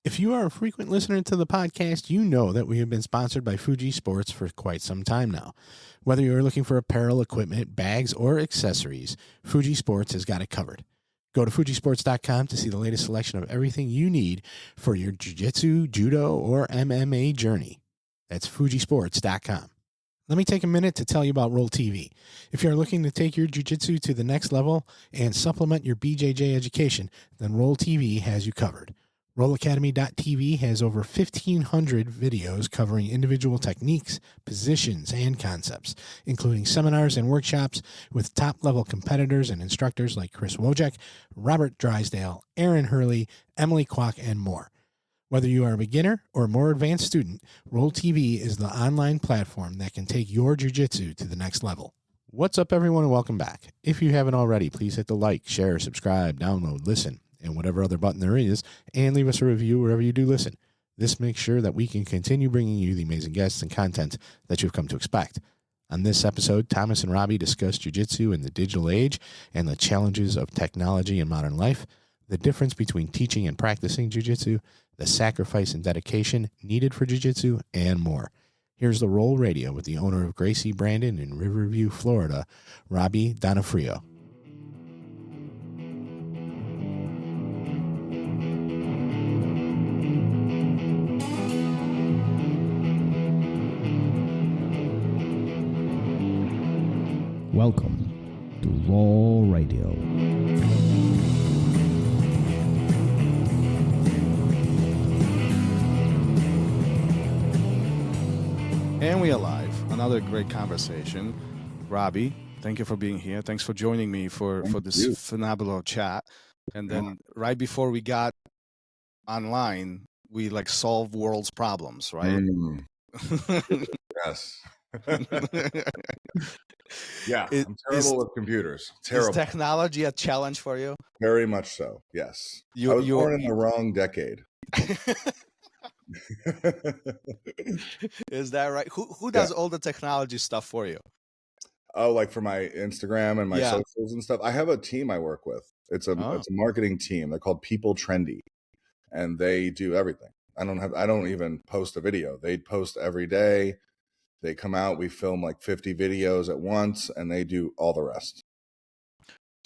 If you are a frequent listener to the podcast, you know that we have been sponsored by Fuji Sports for quite some time now. Whether you're looking for apparel, equipment, bags, or accessories, Fuji Sports has got it covered. Go to fujisports.com to see the latest selection of everything you need for your jiu-jitsu, judo, or MMA journey. That's fujisports.com. Let me take a minute to tell you about Roll TV. If you're looking to take your jiu-jitsu to the next level and supplement your BJJ education, then Roll TV has you covered. RollAcademy.tv has over 1,500 videos covering individual techniques, positions, and concepts, including seminars and workshops with top-level competitors and instructors like Chris Wojcik, Robert Drysdale, Aaron Hurley, Emily Kwok, and more. Whether you are a beginner or more advanced student, Roll TV is the online platform that can take your jiu-jitsu to the next level. What's up, everyone, and welcome back. If you haven't already, please hit the like, share, subscribe, download, listen, and whatever other button there is, and leave us a review wherever you do listen. This makes sure that we can continue bringing you the amazing guests and content that you've come to expect. On this episode, Thomas and Robby discuss jiu-jitsu in the digital age and the challenges of technology in modern life, the difference between teaching and practicing jiu-jitsu, the sacrifice and dedication needed for jiu-jitsu, and more. Here's the Roll Radio with the owner of Gracie Brandon in Riverview, Florida, Robby Donofrio. Welcome to Roll Radio. And we are live. Another great conversation. Robby, thank you for being here. Thanks for joining me for this phenomenal chat. And then right before we got online, we like solve world's problems, right? Yes. Yeah, I'm terrible with computers. Terrible. Is technology a challenge for you? Very much so, yes. I was born in the wrong decade. Is that right? Who does all the technology stuff for you? Oh, like for my Instagram and my socials and stuff? I have a team I work with. It's a marketing team. They're called People Trendy, and they do everything. I don't even post a video. They post every day. They come out, we film like 50 videos at once, and they do all the rest.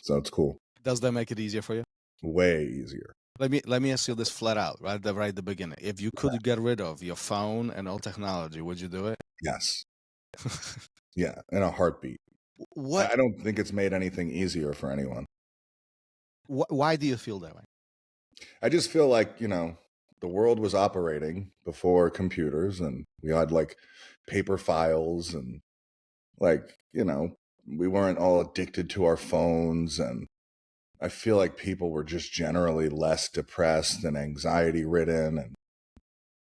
So it's cool. Does that make it easier for you? Way easier. Let me ask you this flat out, right at the beginning. If you could get rid of your phone and all technology, would you do it? Yes. Yeah, in a heartbeat. What? I don't think it's made anything easier for anyone. Why do you feel that way? I just feel like, the world was operating before computers, and we had like paper files, and we weren't all addicted to our phones, and I feel like people were just generally less depressed and anxiety ridden, and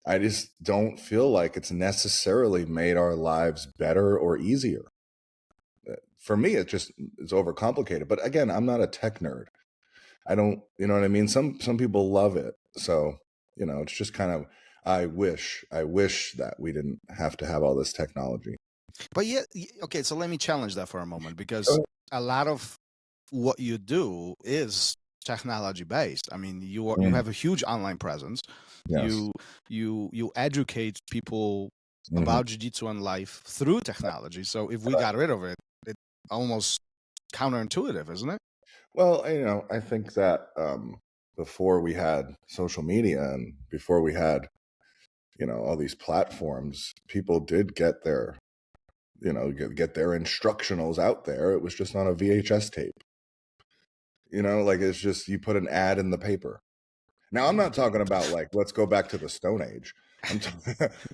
I just don't feel like it's necessarily made our lives better or easier. For me, it's overcomplicated. But again, I'm not a tech nerd. I don't, you know what I mean? Some people love it. So, it's just kind of, I wish that we didn't have to have all this technology. But yeah, okay, so let me challenge that for a moment, because a lot of what you do is technology based. I mean, you have a huge online presence. Yes. You educate people about jiu-jitsu and life through technology. So if we got rid of it, it's almost counterintuitive, isn't it? Well, I think that before we had social media and before we had, all these platforms, people did get their, get their instructionals out there. It was just on a VHS tape. It's just, you put an ad in the paper. Now, I'm not talking about like, let's go back to the Stone Age.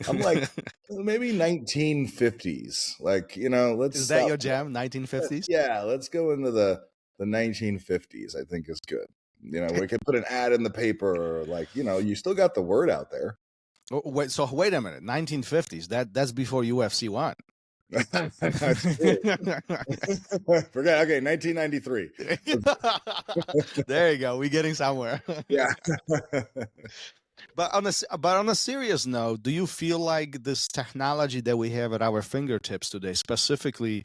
I'm like, maybe 1950s. Like, let's. Is that your jam, 1950s? Yeah, let's go into the 1950s, I think is good. We can put an ad in the paper, or like, you still got the word out there. Oh, wait a minute, 1950s, that's before UFC 1. Forget. Okay, 1993. There you go. We're getting somewhere. Yeah. But on a serious note, do you feel like this technology that we have at our fingertips today, specifically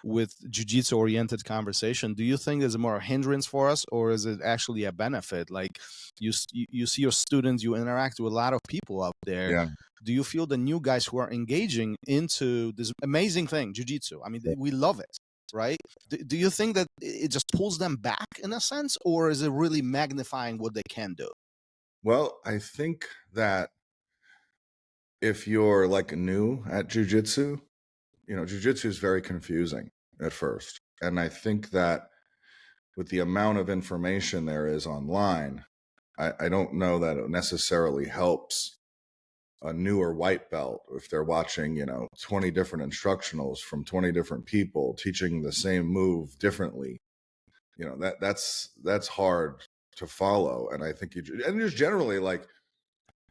with jiu-jitsu oriented conversation, do you think is it more a hindrance for us, or is it actually a benefit? Like you see your students, you interact with a lot of people out there. Yeah. Do you feel the new guys who are engaging into this amazing thing, jiu-jitsu, I mean, we love it, right? Do you think that it just pulls them back in a sense, or is it really magnifying what they can do? Well, I think that if you're like new at jiu-jitsu, jiu-jitsu is very confusing at first. And I think that with the amount of information there is online, I don't know that it necessarily helps a newer white belt if they're watching, 20 different instructionals from 20 different people teaching the same move differently. That's hard to follow. And I think and just generally, like,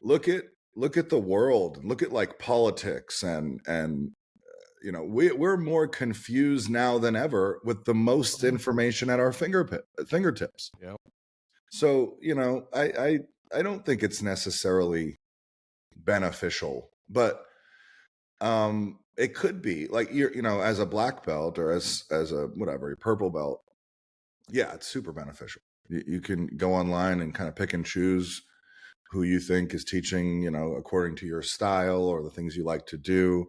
look at the world, look at like politics and we're more confused now than ever with the most information at our fingertips. Yeah. So, I don't think it's necessarily beneficial, but it could be like as a black belt or as a whatever, a purple belt. Yeah, it's super beneficial. You can go online and kind of pick and choose who you think is teaching, according to your style or the things you like to do.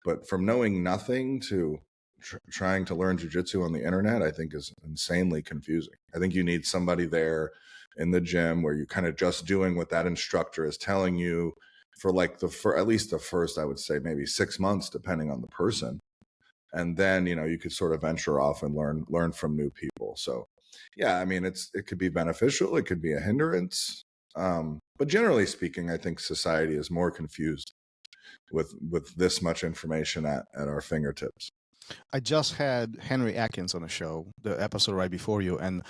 But from knowing nothing to trying to learn jiu-jitsu on the internet, I think is insanely confusing. I think you need somebody there in the gym where you're kind of just doing what that instructor is telling you for like at least the first, I would say maybe 6 months, depending on the person. And then, you could sort of venture off and learn from new people. So yeah, I mean, it could be beneficial. It could be a hindrance. But generally speaking, I think society is more confused with this much information at our fingertips. I just had Henry Atkins on the show, the episode right before you, and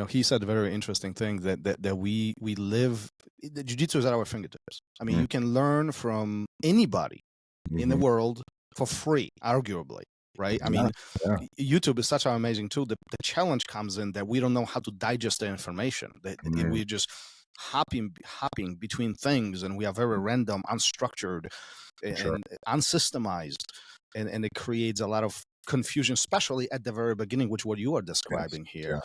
he said a very interesting thing that we live. The jiu-jitsu is at our fingertips. I mean, you can learn from anybody in the world for free, arguably, right? I mean, YouTube is such an amazing tool. The challenge comes in that we don't know how to digest the information. That we're just hopping between things, and we are very random, unstructured, and unsystemized. And it creates a lot of confusion, especially at the very beginning, which what you are describing here.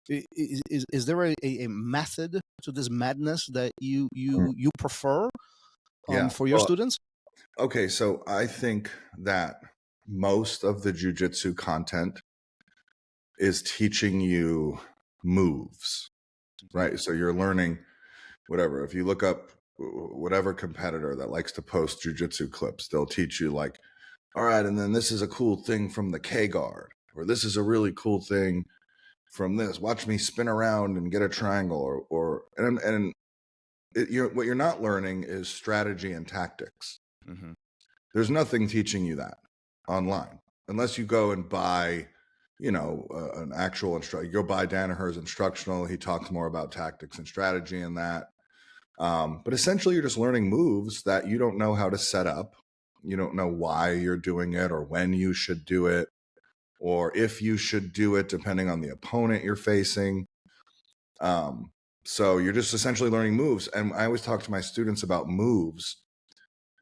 Yeah. Is there a method to this madness that you prefer for your students? Okay, so I think that most of the jiu-jitsu content is teaching you moves, right? So you're learning whatever. If you look up whatever competitor that likes to post jiu-jitsu clips, they'll teach you like, all right, and then this is a cool thing from the K guard, or this is a really cool thing from this. Watch me spin around and get a triangle, what you're not learning is strategy and tactics. Mm-hmm. There's nothing teaching you that online unless you go and buy, an actual instructor. You go buy Danaher's instructional. He talks more about tactics and strategy in that. But essentially, you're just learning moves that you don't know how to set up. You don't know why you're doing it or when you should do it or if you should do it, depending on the opponent you're facing. So you're just essentially learning moves. And I always talk to my students about moves.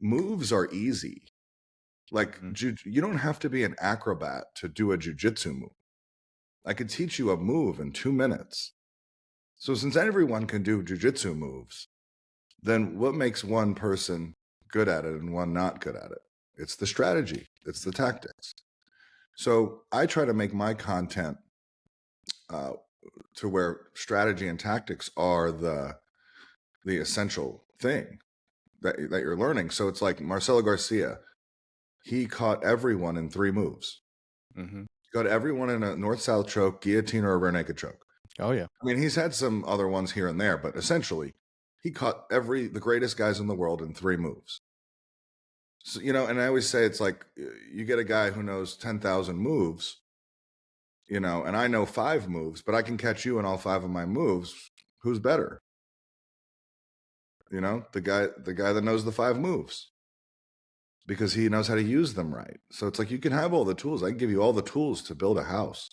Moves are easy. Like you don't have to be an acrobat to do a jiu-jitsu move. I could teach you a move in 2 minutes. So since everyone can do jiu-jitsu moves, then what makes one person good at it and one not good at it? It's the strategy. It's the tactics. So I try to make my content to where strategy and tactics are the essential thing that you're learning. So it's like Marcelo Garcia. He caught everyone in 3 moves. Mm-hmm. He caught everyone in a north-south choke, guillotine, or a rear naked choke. Oh, yeah. I mean, he's had some other ones here and there, but essentially, he caught the greatest guys in the world in 3 moves. So, and I always say it's like you get a guy who knows 10,000 moves, and I know 5 moves, but I can catch you in all 5 of my moves. Who's better? The guy that knows the 5 moves because he knows how to use them right. So it's like you can have all the tools. I can give you all the tools to build a house.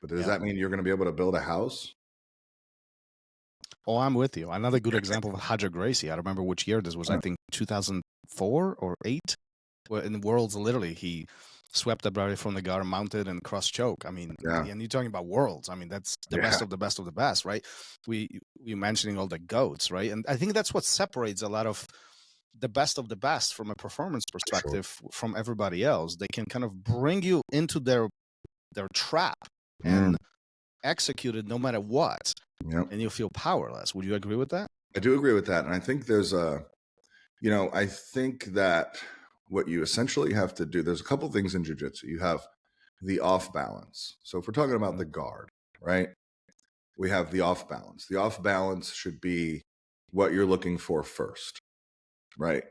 But does that mean you're going to be able to build a house? Oh, I'm with you. Another good example of Haja Gracie. I remember which year this was. I think 2004 or 8. Well, in the Worlds, literally, he swept everybody from the guard, mounted, and cross choke. I mean, and you're talking about worlds. I mean, that's the best of the best of the best, right? We're mentioning all the GOATs, right? And I think that's what separates a lot of the best from a performance perspective from everybody else. They can kind of bring you into their trap and execute it no matter what, and you'll feel powerless. Would you agree with that? I do agree with that. And I think there's I think that what you essentially have to do, there's a couple things in jiu-jitsu. You have the off balance. So if we're talking about the guard, right? We have the off balance. The off balance should be what you're looking for first, right?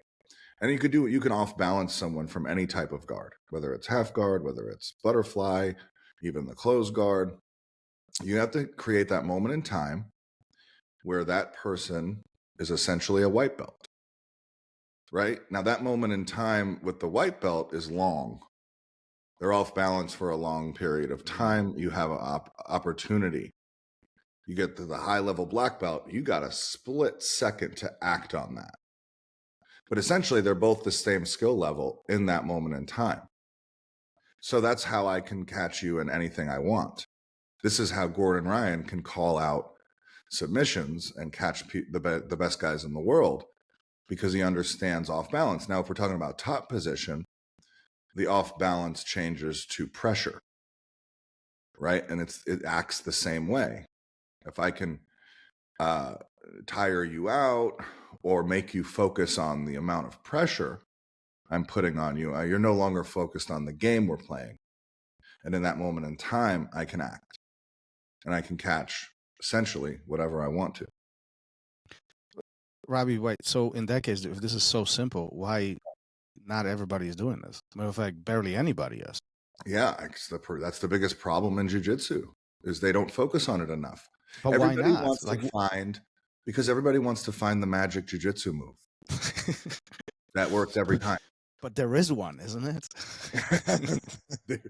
And you can off balance someone from any type of guard, whether it's half guard, whether it's butterfly, even the closed guard. You have to create that moment in time where that person is essentially a white belt, right? Now, that moment in time with the white belt is long. They're off balance for a long period of time. You have an opportunity. You get to the high-level black belt, you got a split second to act on that. But essentially, they're both the same skill level in that moment in time. So that's how I can catch you in anything I want. This is how Gordon Ryan can call out submissions and catch the best guys in the world, because he understands off balance. Now, if we're talking about top position, the off balance changes to pressure, right? And it acts the same way. If I can tire you out or make you focus on the amount of pressure I'm putting on you, you're no longer focused on the game we're playing. And in that moment in time, I can act and I can catch essentially whatever I want to. Robby, wait, so in that case, if this is so simple, why not everybody is doing this? Matter of fact, barely anybody is. Yeah, that's the biggest problem in jiu-jitsu, is they don't focus on it enough. But everybody why not? wants to because everybody wants to find the magic jiu-jitsu move that works every time. But there is one, isn't it?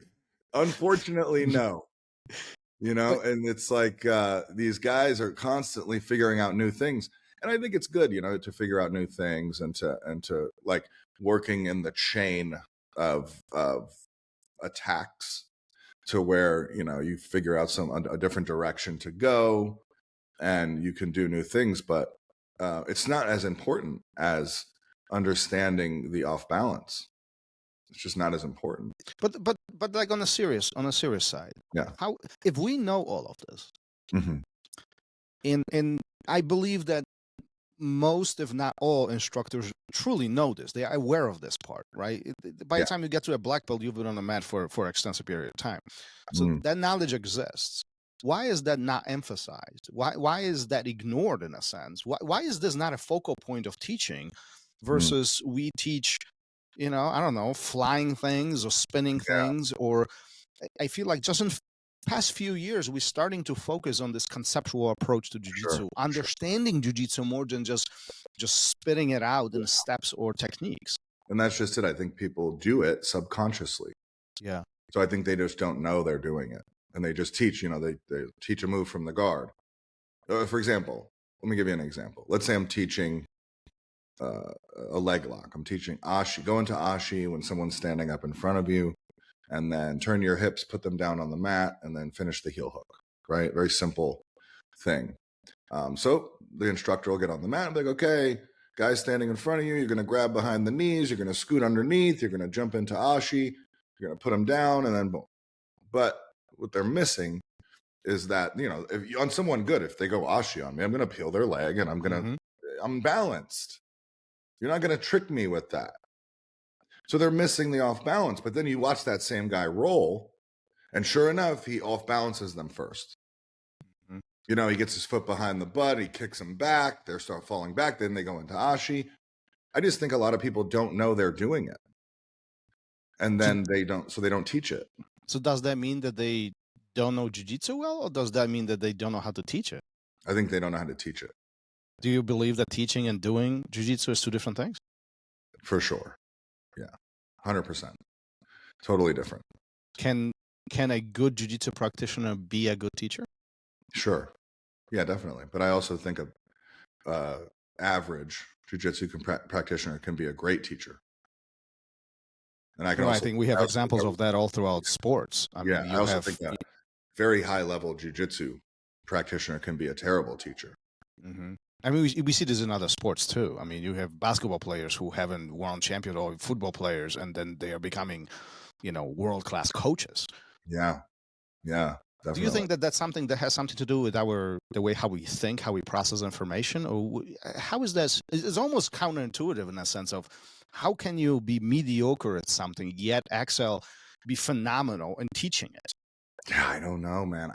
Unfortunately, no. And it's like these guys are constantly figuring out new things. And I think it's good, to figure out new things and to like working in the chain of attacks to where, you figure out a different direction to go and you can do new things. But it's not as important as understanding the off balance. It's just not as important. But like on a serious side, how, if we know all of this, and I believe that most, if not all, instructors truly know this. They are aware of this part, right? By the time you get to a black belt, you've been on the mat for an extensive period of time. So that knowledge exists. Why is that not emphasized? Why is that ignored in a sense? Why is this not a focal point of teaching versus we teach, I don't know, flying things or spinning things? Or I feel like just in past few years, we're starting to focus on this conceptual approach to jiu-jitsu, understanding jiu-jitsu more than just spitting it out in steps or techniques. And that's just it. I think people do it subconsciously. Yeah. So I think they just don't know they're doing it. And they just teach, they teach a move from the guard. For example, let me give you an example. Let's say I'm teaching a leg lock. I'm teaching ashi. Go into ashi when someone's standing up in front of you, and then turn your hips, put them down on the mat, and then finish the heel hook, right? Very simple thing. So the instructor will get on the mat and be like, okay, guys standing in front of you, you're going to grab behind the knees, you're going to scoot underneath, you're going to jump into ashi, you're going to put them down, and then boom. But what they're missing is that, if on someone good, if they go ashi on me, I'm going to peel their leg and I'm balanced. You're not going to trick me with that. So they're missing the off balance. But then you watch that same guy roll, and sure enough, he off balances them first. He gets his foot behind the butt, he kicks them back, they start falling back, then they go into ashi. I just think a lot of people don't know they're doing it. And then they don't teach it. So does that mean that they don't know jiu-jitsu well, or does that mean that they don't know how to teach it? I think they don't know how to teach it. Do you believe that teaching and doing jiu-jitsu is two different things? For sure. Yeah. 100%. Totally different. Can a good jiu-jitsu practitioner be a good teacher? Sure. Yeah, definitely. But I also think a average jiu-jitsu practitioner can be a great teacher. And I can No, I also think we have examples of that all throughout sports. I mean, I also think that very high level jiu-jitsu practitioner can be a terrible teacher. Mm-hmm. I mean, we see this in other sports too. I mean, you have basketball players who haven't won champion, or football players, and then they are becoming, world-class coaches. Yeah, definitely. Do you think that that's something that has something to do with the way how we think, how we process information, or how is that? It's almost counterintuitive in a sense of how can you be mediocre at something yet excel, be phenomenal in teaching it? Yeah, I don't know, man.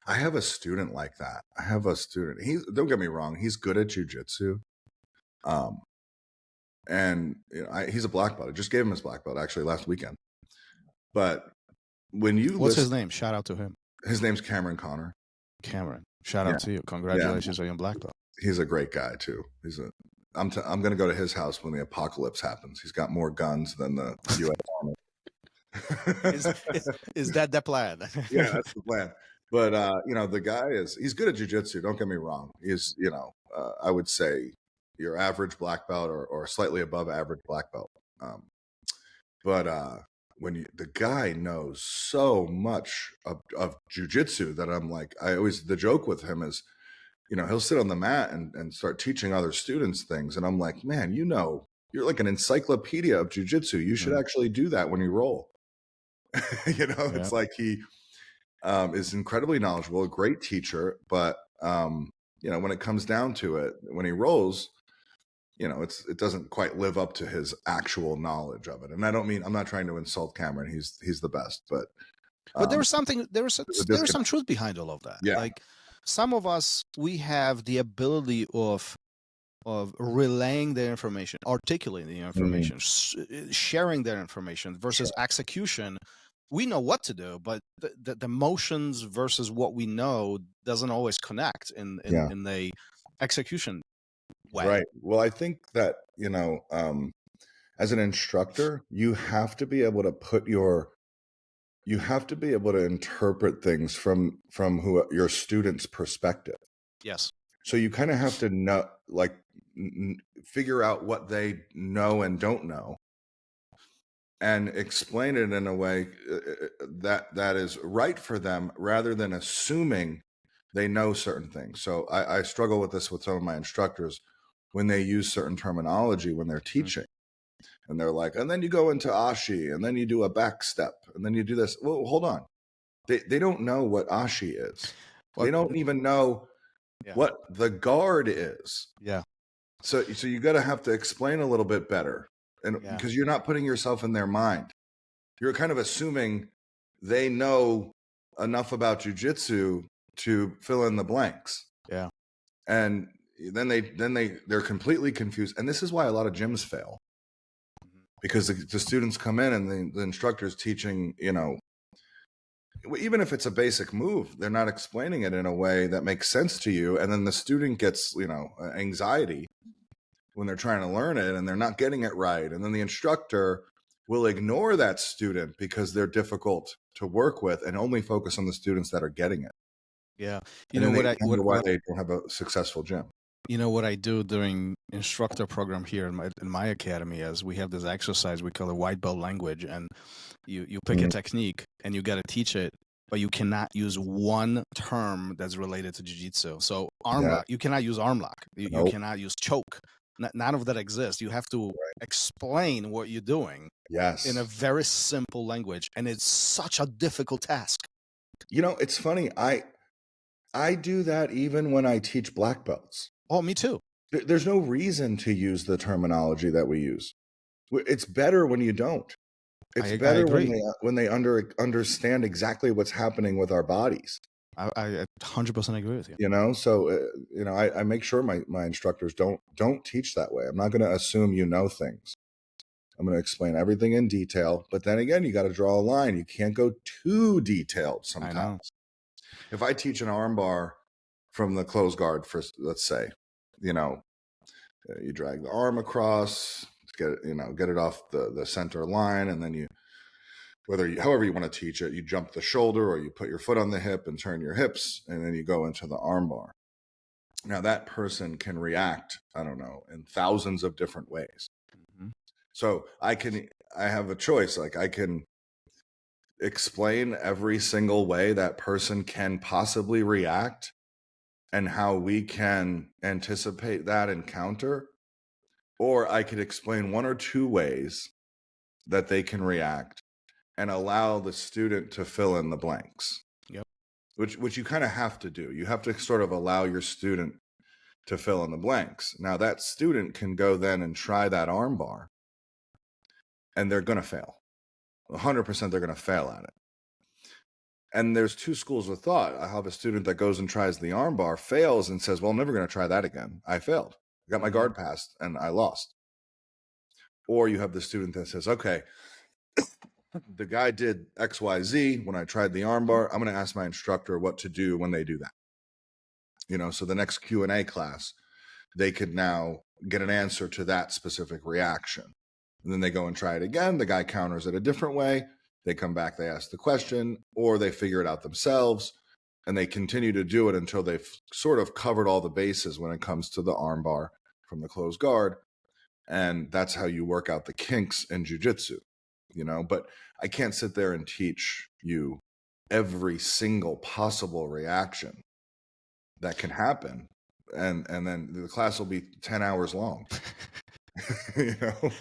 I have a student like that. I have a student. Don't get me wrong. He's good at jujitsu. And he's a black belt. I just gave him his black belt actually last weekend. But when you What's his name? Shout out to him. His name's Cameron Connor. Cameron, shout out to you. Congratulations on your black belt. He's a great guy too. I'm going to go to his house when the apocalypse happens. He's got more guns than the U.S. Army. Is that the plan? Yeah, that's the plan. But the guy he's good at jiu-jitsu. Don't get me wrong. He's I would say your average black belt or slightly above average black belt. But when the guy knows so much of jiu-jitsu that I'm like, the joke with him is, he'll sit on the mat and start teaching other students things, and I'm like, man, you're like an encyclopedia of jiu-jitsu. You should actually do that when you roll. It's like he is incredibly knowledgeable, a great teacher, but when it comes down to it, when he rolls, it doesn't quite live up to his actual knowledge of it. And I'm not trying to insult Cameron. He's the best, but there's some truth behind all of that. Yeah. Like some of us, we have the ability of relaying their information, articulating the information, sharing their information versus execution. We know what to do, but the motions versus what we know doesn't always connect in the execution way. Right. Well, I think that, as an instructor, you have to be able to interpret things from your student's perspective. Yes. So you kind of have to know, figure out what they know and don't know, and explain it in a way that is right for them, rather than assuming they know certain things. So I struggle with this with some of my instructors when they use certain terminology when they're teaching. And they're like, and then you go into ashi, and then you do a back step, and then you do this. Well, hold on. They don't know what ashi is. They don't even know what the guard is. Yeah. So you got to have to explain a little bit better. And because you're not putting yourself in their mind. You're kind of assuming they know enough about jiu-jitsu to fill in the blanks. Yeah. And then they're completely confused. And this is why a lot of gyms fail. Because the students come in and the instructor's teaching, even if it's a basic move, they're not explaining it in a way that makes sense to you. And then the student gets, anxiety when they're trying to learn it and they're not getting it right. And then the instructor will ignore that student because they're difficult to work with and only focus on the students that are getting it. Yeah. Why they don't have a successful gym. You know what I do during instructor program here in my academy is we have this exercise we call it white belt language, and you pick a technique and you got to teach it, but you cannot use one term that's related to jiu-jitsu. So arm lock, you cannot use arm lock. You cannot use choke. None of that exists. You have to explain what you're doing in a very simple language, and it's such a difficult task. It's funny. I do that even when I teach black belts. Oh, me too. There's no reason to use the terminology that we use. It's better when you don't. It's better when they understand exactly what's happening with our bodies. I 100% agree with you. So I make sure my instructors don't teach that way. I'm not going to assume things. I'm going to explain everything in detail. But then again, you got to draw a line. You can't go too detailed sometimes. I know. If I teach an arm bar from the close guard, for let's say, you drag the arm across, get it off the center line, and then however you want to teach it, you jump the shoulder or you put your foot on the hip and turn your hips, and then you go into the arm bar. Now that person can react, I don't know, in thousands of different ways. So I have a choice. Like I can explain every single way that person can possibly react and how we can anticipate that encounter, or I could explain one or two ways that they can react and allow the student to fill in the blanks. Yep. Which you kind of have to do. You have to sort of allow your student to fill in the blanks. Now that student can go then and try that arm bar, and they're going to fail. 100% they're going to fail at it. And there's two schools of thought. I have a student that goes and tries the arm bar, fails, and says, well, I'm never going to try that again. I failed. I got my guard passed and I lost. Or you have the student that says, okay, the guy did XYZ when I tried the arm bar. I'm going to ask my instructor what to do when they do that. You know, so the next Q&A class, they could now get an answer to that specific reaction. And then they go and try it again. The guy counters it a different way. They come back, they ask the question, or they figure it out themselves, and they continue to do it until they've sort of covered all the bases when it comes to the arm bar from the closed guard. And that's how you work out the kinks in jiu-jitsu, you know. But I can't sit there and teach you every single possible reaction that can happen. And then the class will be 10 hours long. You know?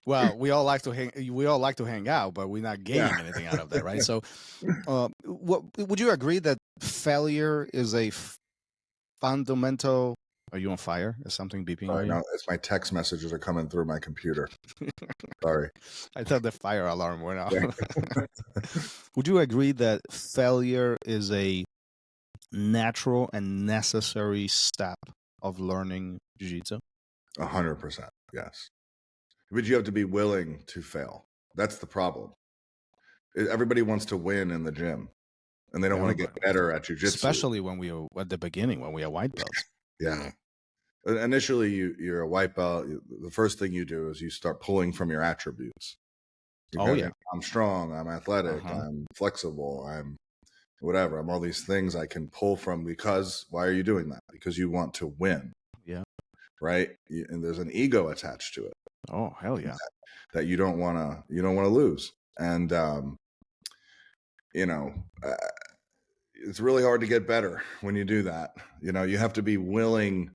Well, we all like to hang out, but we're not gaining anything out of that, right? So, what would you agree that failure is a fundamental? Are you on fire? Is something beeping? Sorry, no, it's my text messages are coming through my computer. Sorry. I thought the fire alarm went off. Yeah. Would you agree that failure is a natural and necessary step of learning jiu-jitsu? 100%, yes. But you have to be willing to fail. That's the problem. Everybody wants to win in the gym, and they don't want to get better at jiu-jitsu. Especially when we are at the beginning, when we are white belts. Yeah. Initially, you're a white belt. The first thing you do is you start pulling from your attributes. I'm strong. I'm athletic. I'm flexible. I'm whatever. I'm all these things I can pull from because why are you doing that? Because you want to win. Yeah. Right. And there's an ego attached to it. Oh, hell yeah. That you don't want to lose. And, it's really hard to get better when you do that. You know, you have to be willing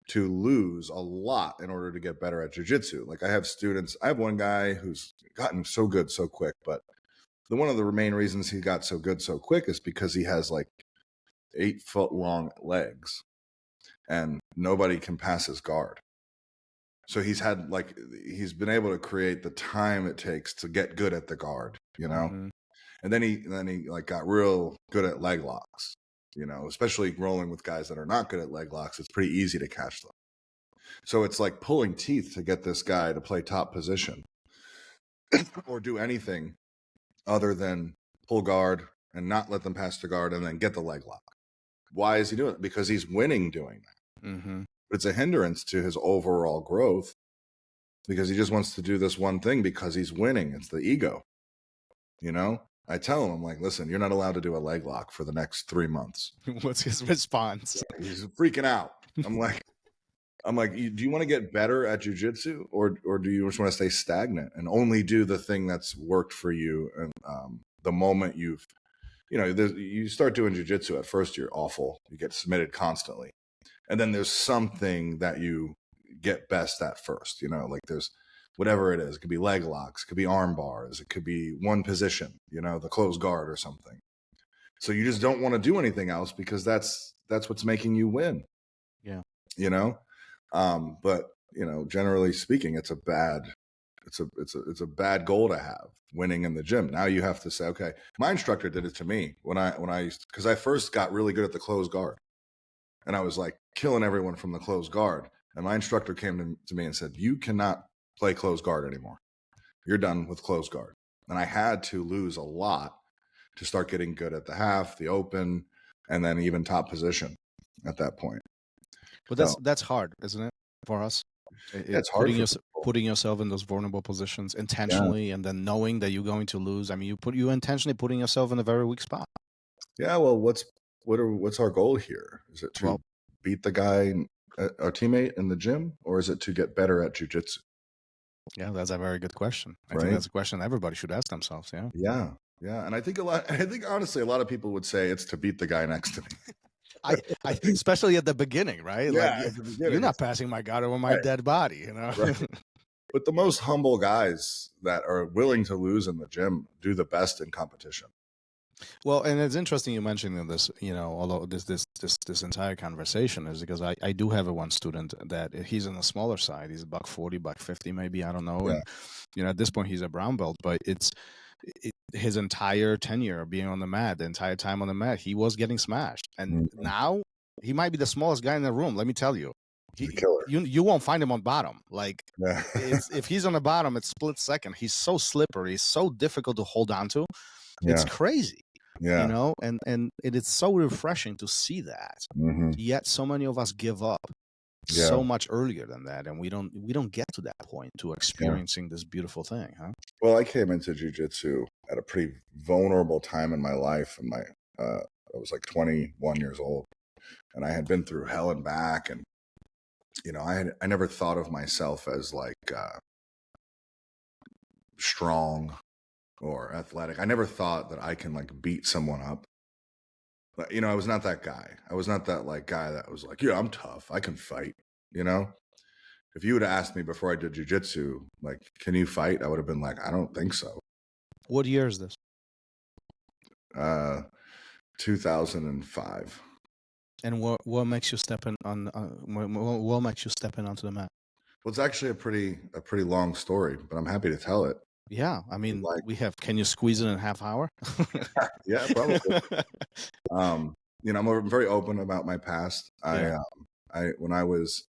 to lose a lot in order to get better at jiu-jitsu. Like I have one guy who's gotten so good so quick, but one of the main reasons he got so good so quick is because he has like 8-foot long legs and nobody can pass his guard. So he's been able to create the time it takes to get good at the guard, you know? Mm-hmm. And then he like got real good at leg locks, you know, especially rolling with guys that are not good at leg locks. It's pretty easy to catch them. So it's like pulling teeth to get this guy to play top position or do anything other than pull guard and not let them pass the guard and then get the leg lock. Why is he doing it? Because he's winning doing that. Mm-hmm. But it's a hindrance to his overall growth because he just wants to do this one thing because he's winning. It's the ego, you know? I tell him, I'm like, listen, you're not allowed to do a leg lock for the next 3 months. What's his response? He's freaking out. I'm like, do you want to get better at jiu-jitsu or do you just want to stay stagnant and only do the thing that's worked for you? And the moment you start doing jiu-jitsu at first, you're awful. You get submitted constantly. And then there's something that you get best at first, you know, like there's whatever it is. It could be leg locks, it could be arm bars, it could be one position, you know, the closed guard or something. So you just don't want to do anything else because that's what's making you win. Yeah. You know? But you know, generally speaking, it's a bad goal to have, winning in the gym. Now you have to say, okay, my instructor did it to me because I first got really good at the closed guard and I was like killing everyone from the closed guard. And my instructor came to me and said, you cannot play closed guard anymore. You're done with closed guard. And I had to lose a lot to start getting good at the half, the open, and then even top position at that point. But that's hard, isn't it, for us? It's hard putting yourself in those vulnerable positions intentionally, and then knowing that you're going to lose. I mean, you intentionally putting yourself in a very weak spot. Yeah. Well, what's our goal here? Is it to beat the guy, our teammate in the gym, or is it to get better at jiu-jitsu? Yeah, that's a very good question. I think Right? that's a question everybody should ask themselves. Yeah. Yeah. Yeah. And I think honestly, a lot of people would say it's to beat the guy next to me. I especially at the beginning, right? Yeah. Like At the beginning, you're not it's passing my guard over my right. dead body, you know? Right. But the most humble guys that are willing to lose in the gym do the best in competition. Well, and it's interesting you mentioning this, you know, although this entire conversation is because I do have one student that he's on the smaller side. He's $140, $150 maybe, I don't know. Yeah. And you know, at this point he's a brown belt, but his entire tenure of being on the mat, the entire time on the mat, he was getting smashed. And now he might be the smallest guy in the room, let me tell you. He's a killer. You won't find him on bottom. Like Yeah. if he's on the bottom, it's split second. He's so slippery, he's so difficult to hold on to. It's Yeah. crazy. Yeah. You know, and it is so refreshing to see that. Yet so many of us give up so much earlier than that, and we don't get to that point to experiencing this beautiful thing, huh? Well, I came into jiu-jitsu at a pretty vulnerable time in my life, and I was like 21 years old, and I had been through hell and back, and you know, I never thought of myself as like strong or athletic. I never thought that I can like beat someone up. But, you know, I was not that guy. I was not that like guy that was like, yeah, I'm tough. I can fight. You know, if you would have asked me before I did jiu-jitsu, like, can you fight? I would have been like, I don't think so. What year is this? 2005. And what makes you step in on what makes you step in onto the mat? Well, it's actually a pretty long story, but I'm happy to tell it. Yeah, I mean, can you squeeze it in a half hour? Yeah, probably. You know, I'm very open about my past. Yeah. When I was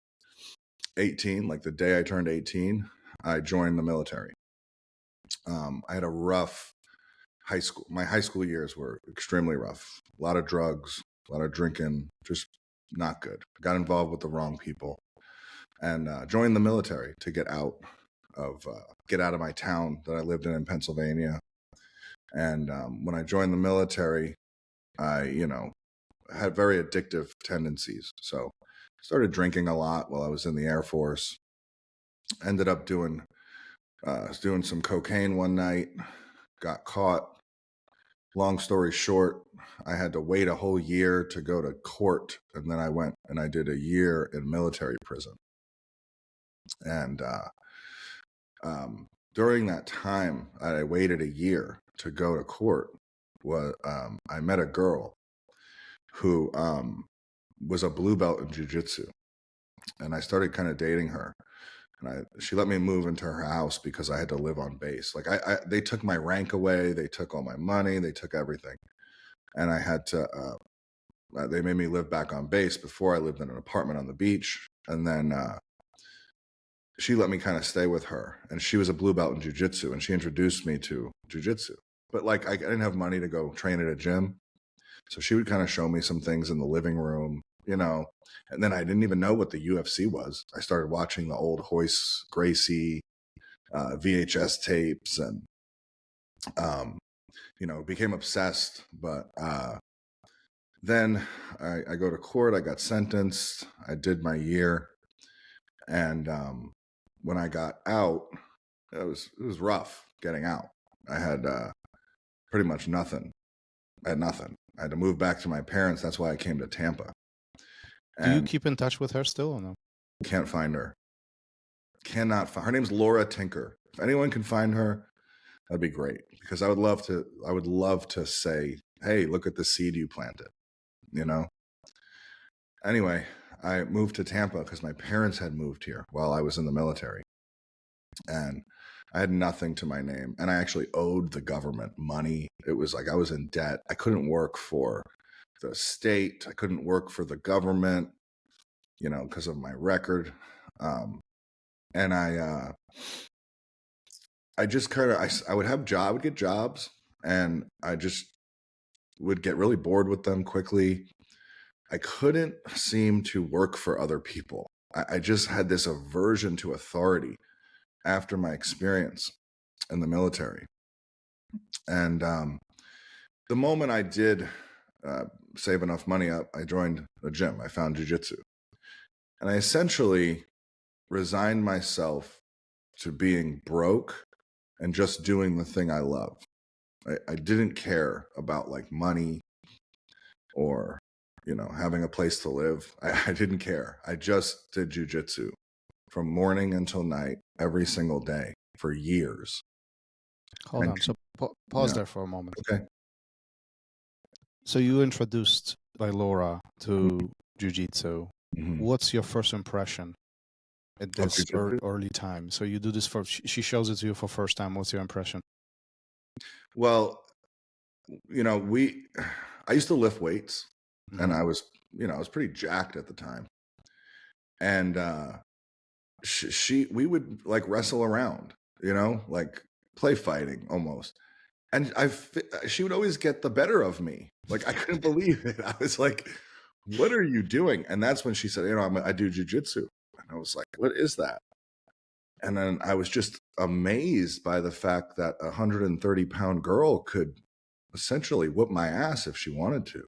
18, like the day I turned 18, I joined the military. I had a rough high school. My high school years were extremely rough. A lot of drugs, a lot of drinking, just not good. Got involved with the wrong people, and joined the military to get out of my town that I lived in Pennsylvania. And when I joined the military, I, you know, had very addictive tendencies. So started drinking a lot while I was in the Air Force. Ended up doing some cocaine one night, got caught. Long story short, I had to wait a whole year to go to court, and then I went and I did a year in military prison. And during that time, I waited a year to go to court. I met a girl who was a blue belt in jiu-jitsu, and I started kind of dating her. And she let me move into her house because I had to live on base. Like they took my rank away, they took all my money, they took everything, and I had to. They made me live back on base. Before I lived in an apartment on the beach, and then she let me kind of stay with her. And she was a blue belt in jiu-jitsu, and she introduced me to jiu-jitsu. But like I didn't have money to go train at a gym, so she would kind of show me some things in the living room, you know. And then I didn't even know what the UFC was. I started watching the old Hoist Gracie VHS tapes, and you know, became obsessed. But then I go to court. I got sentenced. I did my year, and when I got out, it was rough getting out. I had pretty much nothing. I had nothing. I had to move back to my parents. That's why I came to Tampa. Do you keep in touch with her still or no? Can't find her. Cannot find her. Name's Laura Tinker. If anyone can find her, that'd be great, because I would love to say, hey, look at the seed you planted, you know? Anyway, I moved to Tampa because my parents had moved here while I was in the military. And I had nothing to my name. And I actually owed the government money. It was like I was in debt. I couldn't work for the state. I couldn't work for the government, you know, because of my record. And I just kind of, I would have I would get jobs, and I just would get really bored with them quickly. I couldn't seem to work for other people. I just had this aversion to authority after my experience in the military. And the moment I did save enough money up, I joined a gym. I found jiu-jitsu. And I essentially resigned myself to being broke and just doing the thing I love. I didn't care about like money or, having a place to live. I didn't care. I just did jiu-jitsu from morning until night, every single day for years. Hold on. So pause Yeah. there for a moment. Okay. So you introduced by Laura to Jiu-Jitsu. Mhm. What's your first impression at this jiu-jitsu? early time? So you do this she shows it to you for first time. What's your impression? Well, I used to lift weights, and Mhm. I was pretty jacked at the time. And we would like wrestle around, like play fighting almost. And she would always get the better of me. Like I couldn't believe it. I was like, "What are you doing?" And that's when she said, I do jujitsu. And I was like, "What is that?" And then I was just amazed by the fact that a 130-pound girl could essentially whoop my ass if she wanted to.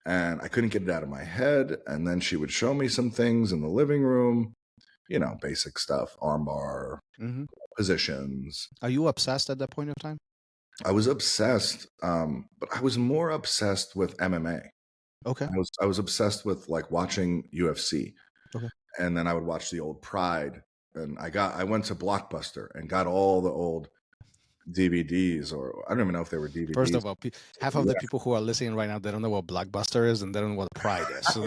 And I couldn't get it out of my head. And then she would show me some things in the living room, basic stuff, armbar, Mhm. positions. Are you obsessed at that point of time? I was obsessed, but I was more obsessed with MMA. Okay. I was obsessed with like watching UFC. Okay. And then I would watch the old Pride. And I went to Blockbuster and got all the old DVDs, or I don't even know if they were DVDs. First of all, half of the people who are listening right now, they don't know what Blockbuster is and they don't know what Pride is. So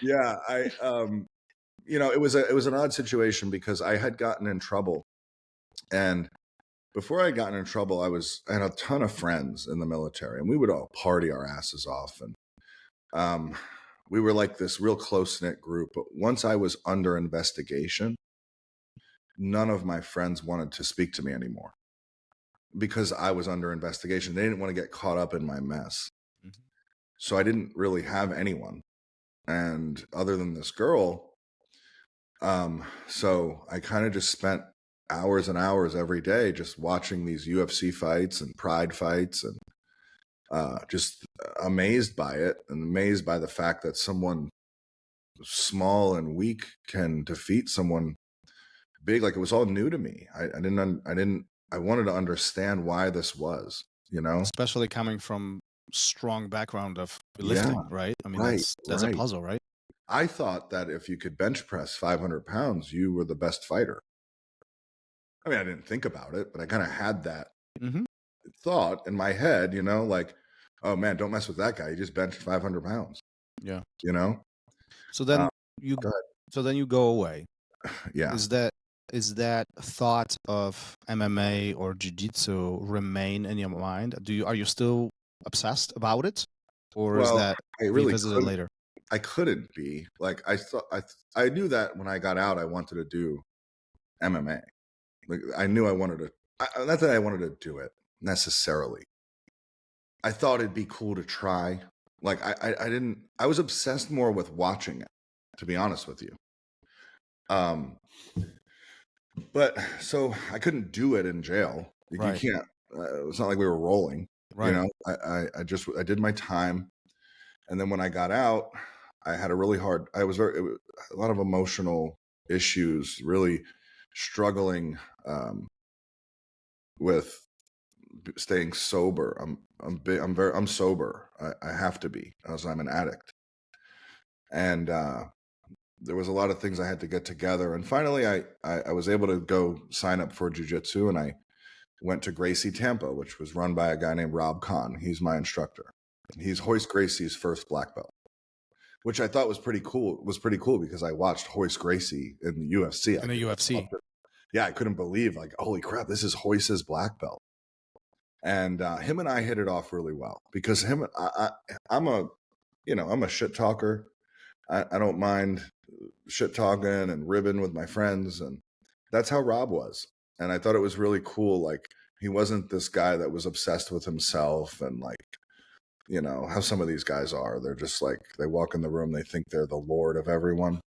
Yeah, it was an odd situation because I had gotten in trouble, and before I had gotten in trouble, I had a ton of friends in the military, and we would all party our asses off, and we were like this real close-knit group. But once I was under investigation, none of my friends wanted to speak to me anymore because I was under investigation. They didn't want to get caught up in my mess. Mhm. So I didn't really have anyone. And other than this girl, so I kind of just spent hours and hours every day just watching these UFC fights and Pride fights, and just amazed by it and amazed by the fact that someone small and weak can defeat someone big. Like it was all new to me. I wanted to understand why this was, Especially coming from strong background of lifting, Yeah, right? I mean, right, that's a right. puzzle, right? I thought that if you could bench press 500 pounds, you were the best fighter. I mean, I didn't think about it, but I kind of had that Mhm. thought in my head, like, oh man, don't mess with that guy. He just benched 500 pounds, Yeah. you know? So then you Go go away. Yeah. Is that thought of MMA or jiu-jitsu remain in your mind? Are you still obsessed about it, or is Well, that I really revisited couldn't. later? I couldn't be. Like I thought I knew that when I got out I wanted to do MMA. Like I knew I wanted to not that I wanted to do it necessarily. I thought it'd be cool to try. Like I didn't I was obsessed more with watching it, to be honest with you. But so I couldn't do it in jail. Right. You can't. It's not like we were rolling. Right. I did my time, and then when I got out, I had a really hard. I was a lot of emotional issues, really struggling with staying sober. I'm sober. I have to be, as I'm an addict, and there was a lot of things I had to get together. And finally, I was able to go sign up for jiu-jitsu, and I went to Gracie, Tampa, which was run by a guy named Rob Kahn. He's my instructor. He's Hoist Gracie's first black belt, which I thought was pretty cool. It was pretty cool because I watched Hoist Gracie in the UFC. In the UFC. Yeah, I couldn't believe, like, holy crap, this is Hoist's black belt. And him and I hit it off really well because I'm a shit talker. I don't mind shit talking and ribbing with my friends, and that's how Rob was. And I thought it was really cool. Like he wasn't this guy that was obsessed with himself and like, how some of these guys are. They're just like they walk in the room, they think they're the lord of everyone.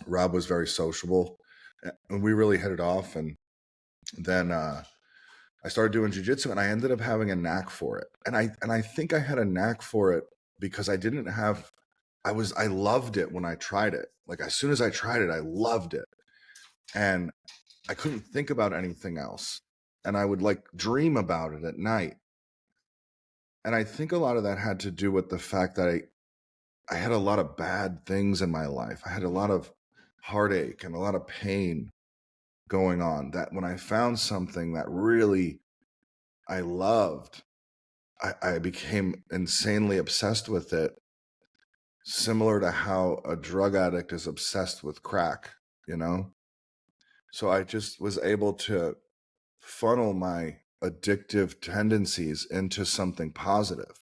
Rob was very sociable, and we really hit it off. And then I started doing jiu-jitsu, and I ended up having a knack for it. And I think I had a knack for it because I loved it when I tried it. Like as soon as I tried it, I loved it. and I couldn't think about anything else. And I would like dream about it at night. And I think a lot of that had to do with the fact that I had a lot of bad things in my life. I had a lot of heartache and a lot of pain going on, that when I found something that really I loved, I became insanely obsessed with it, similar to how a drug addict is obsessed with crack, you know? So I just was able to funnel my addictive tendencies into something positive.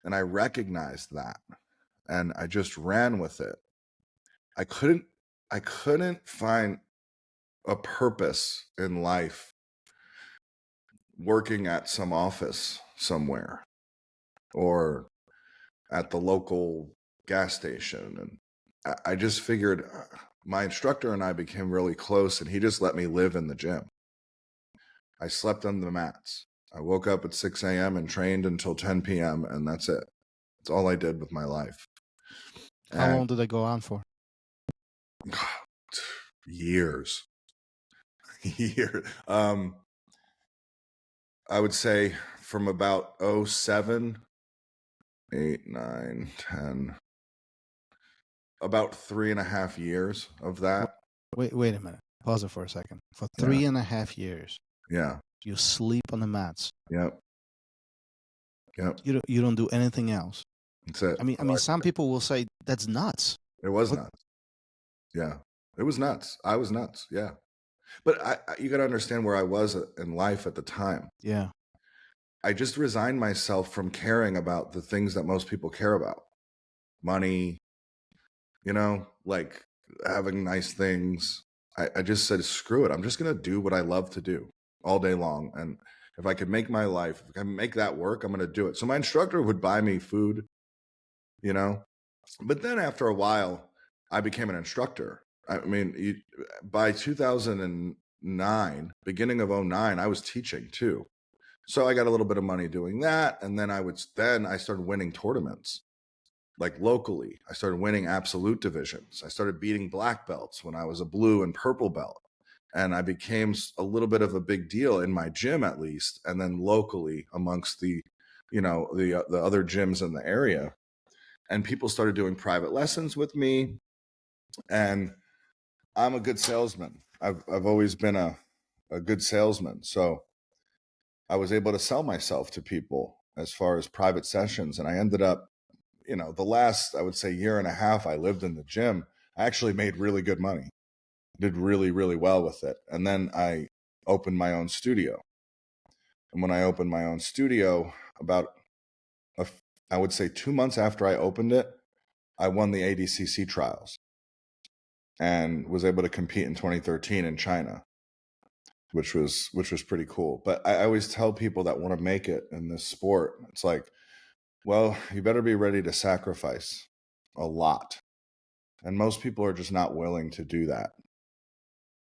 And I recognized that, and I just ran with it. I couldn't find a purpose in life working at some office somewhere or at the local gas station. And I just figured my instructor and I became really close, and he just let me live in the gym. I slept on the mats. I woke up at 6 a.m. and trained until 10 p.m. and that's it. That's all I did with my life. How And long did they go on for? years. Years. I would say from about 07, 8, 9, 10, about 3.5 years of that. Wait a minute. Pause it for a second. For Yeah. 3.5 years, Yeah. you sleep on the mats. Yep. Yep. You don't do anything else. That's it. I mean, some people will say that's nuts. It was What? nuts. Yeah. It was nuts. I was nuts. Yeah. But you got to understand where I was in life at the time. Yeah. I just resigned myself from caring about the things that most people care about. Money, like having nice things. I just said, screw it. I'm just going to do what I love to do all day long. And if I could make my life, if I can make that work, I'm going to do it. So my instructor would buy me food, but then after a while, I became an instructor. I mean, by 2009, beginning of 09, I was teaching too. So I got a little bit of money doing that. And then I started winning tournaments, like locally. I started winning absolute divisions. I started beating black belts when I was a blue and purple belt. And I became a little bit of a big deal in my gym, at least. And then locally amongst the other gyms in the area. And people started doing private lessons with me. And I'm a good salesman. I've always been a good salesman. So I was able to sell myself to people as far as private sessions. And I ended up, the last, I would say, year and a half I lived in the gym, I actually made really good money, did really, really well with it. And then I opened my own studio. And when I opened my own studio, I would say 2 months after I opened it, I won the ADCC trials and was able to compete in 2013 in China, which was pretty cool. But I always tell people that want to make it in this sport, it's like, well, you better be ready to sacrifice a lot. And most people are just not willing to do that.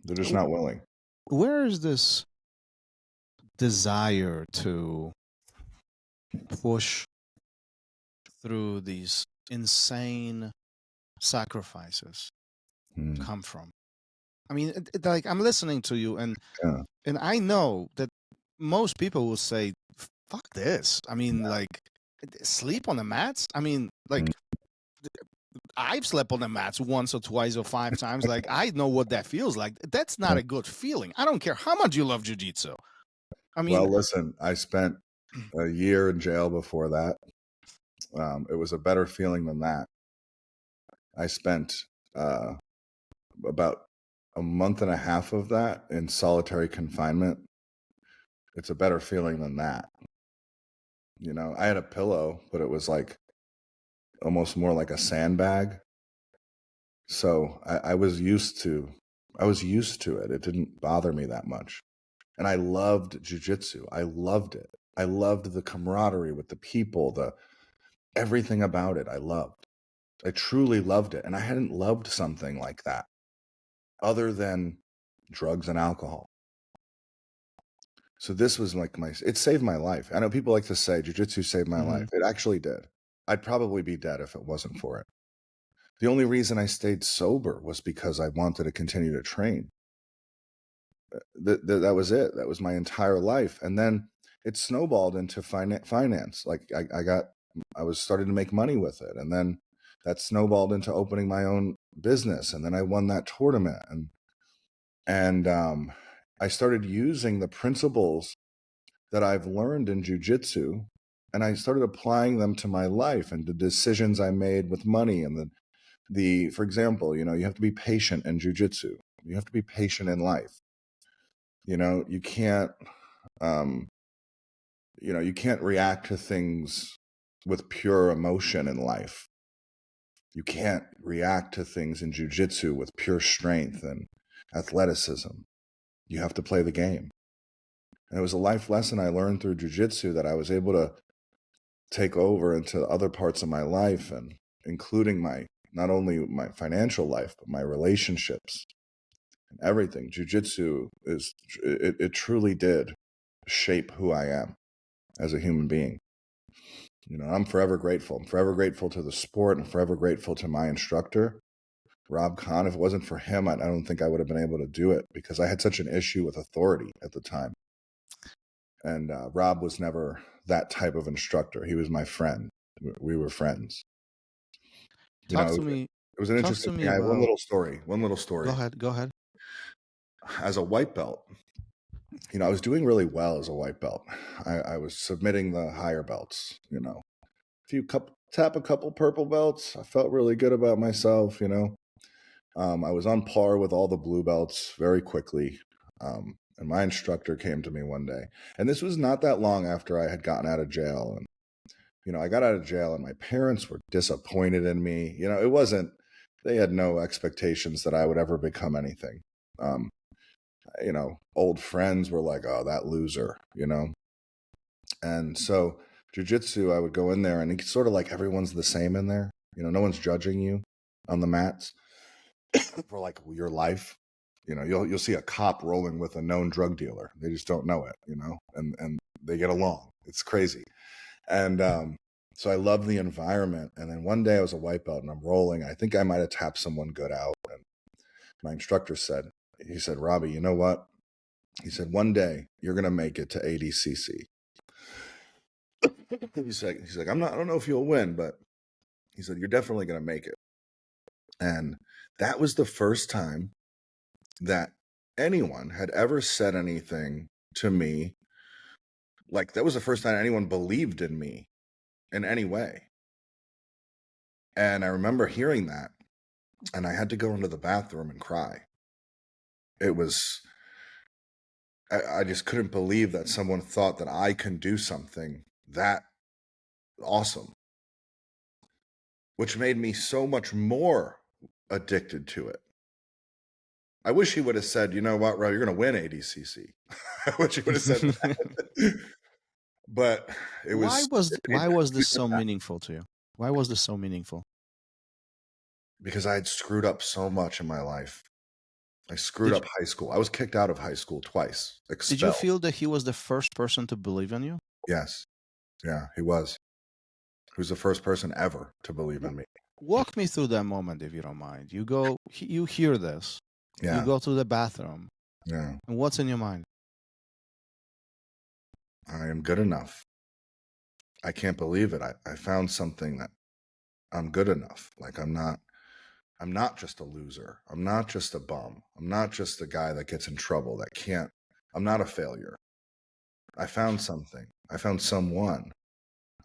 They're just not willing. Where is this desire to push through these insane sacrifices come from? I mean, like, I'm listening to you, and I know that most people will say, "Fuck this." I mean, like, sleep on the mats. I mean, like, I've slept on the mats once or twice or 5 times. Like, I know what that feels like. That's not a good feeling. I don't care how much you love jiu-jitsu. I mean, well, listen, I spent a year in jail before that. It was a better feeling than that. I spent about a month and a half of that in solitary confinement. It's a better feeling than that. I had a pillow, but it was like almost more like a sandbag. So I was used to it. It didn't bother me that much. And I loved jiu-jitsu. I loved it. I loved the camaraderie with the people, everything about it. I loved. I truly loved it. And I hadn't loved something like that other than drugs and alcohol. So this was like it saved my life. I know people like to say jiu-jitsu saved my life. It actually did. I'd probably be dead if it wasn't for it. The only reason I stayed sober was because I wanted to continue to train. That was it. That was my entire life. And then it snowballed into finance. Like I was starting to make money with it. And then that snowballed into opening my own business. And then I won that tournament. And I started using the principles that I've learned in jiu-jitsu, and I started applying them to my life and the decisions I made with money. And for example, you have to be patient in jiu-jitsu. You have to be patient in life. You can't, you can't react to things with pure emotion in life. You can't react to things in jiu-jitsu with pure strength and athleticism. You have to play the game. And it was a life lesson I learned through jiu-jitsu that I was able to take over into other parts of my life, and including not only my financial life, but my relationships and everything. Jiu-jitsu it truly did shape who I am as a human being. I'm forever grateful. I'm forever grateful to the sport, and forever grateful to my instructor, Rob Kahn. If it wasn't for him, I don't think I would have been able to do it, because I had such an issue with authority at the time. And Rob was never that type of instructor. He was my friend. We were friends. Talk to me. It was an interesting thing. I have one little story. Go ahead. As a white belt, I was doing really well as a white belt. I was submitting the higher belts, tap a couple purple belts. I felt really good about myself, I was on par with all the blue belts very quickly. And my instructor came to me one day, and this was not that long after I had gotten out of jail. And, I got out of jail, and my parents were disappointed in me. They had no expectations that I would ever become anything. Old friends were like, oh, that loser, And so jiu-jitsu, I would go in there, and it's sort of like everyone's the same in there. No one's judging you on the mats for like your life. You'll see a cop rolling with a known drug dealer. They just don't know it, and they get along. It's crazy. And so I love the environment. And then one day I was a white belt, and I'm rolling. I think I might have tapped someone good out. And my instructor said, Robby, you know what? He said, one day you're going to make it to ADCC. He's like, I don't know if you'll win, but he said, you're definitely going to make it. And that was the first time that anyone had ever said anything to me. Like, that was the first time anyone believed in me in any way. And I remember hearing that, and I had to go into the bathroom and cry. It was, I just couldn't believe that someone thought that I can do something that awesome, which made me so much more addicted to it. I wish he would have said, you know what, Ro, you're going to win ADCC. I wish he would have said that. But it was. Why was this so meaningful to you? Why was this so meaningful? Because I had screwed up so much in my life. I screwed up high school. I was kicked out of high school twice. Expelled. Did you feel that he was the first person to believe in you? Yes. Yeah, he was. He was the first person ever to believe in me. Walk me through that moment, if you don't mind. You hear this. Yeah. You go to the bathroom. Yeah. And what's in your mind? I am good enough. I can't believe it. I found something that I'm good enough. Like, I'm not just a loser. I'm not just a bum. I'm not just a guy that gets in trouble, I'm not a failure. I found something. I found someone.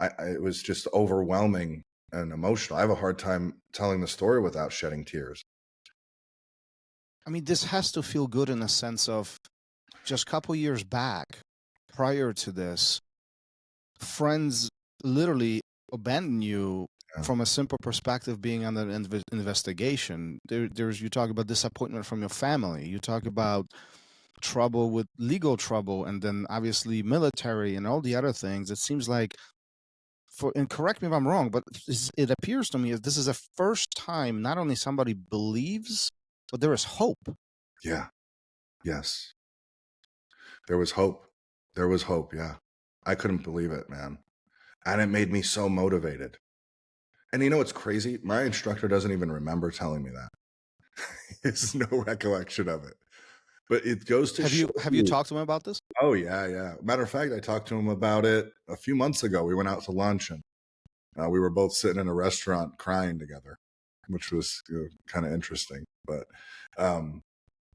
It was just overwhelming and emotional. I have a hard time telling the story without shedding tears. I mean, this has to feel good in a sense of just a couple years back, prior to this, friends literally abandon you from a simple perspective, being under investigation. You talk about disappointment from your family. You talk about trouble with legal trouble, and then obviously military and all the other things. It seems like, and correct me if I'm wrong, but it appears to me as this is the first time not only somebody believes, but there is hope. Yeah. Yes. There was hope. There was hope. Yeah. I couldn't believe it, man. And it made me so motivated. And you know what's crazy? My instructor doesn't even remember telling me that. He has no recollection of it. But it goes to show Have you talked to him about this? Oh, yeah. Matter of fact, I talked to him about it a few months ago. We went out to lunch, and we were both sitting in a restaurant crying together, which was kind of interesting. But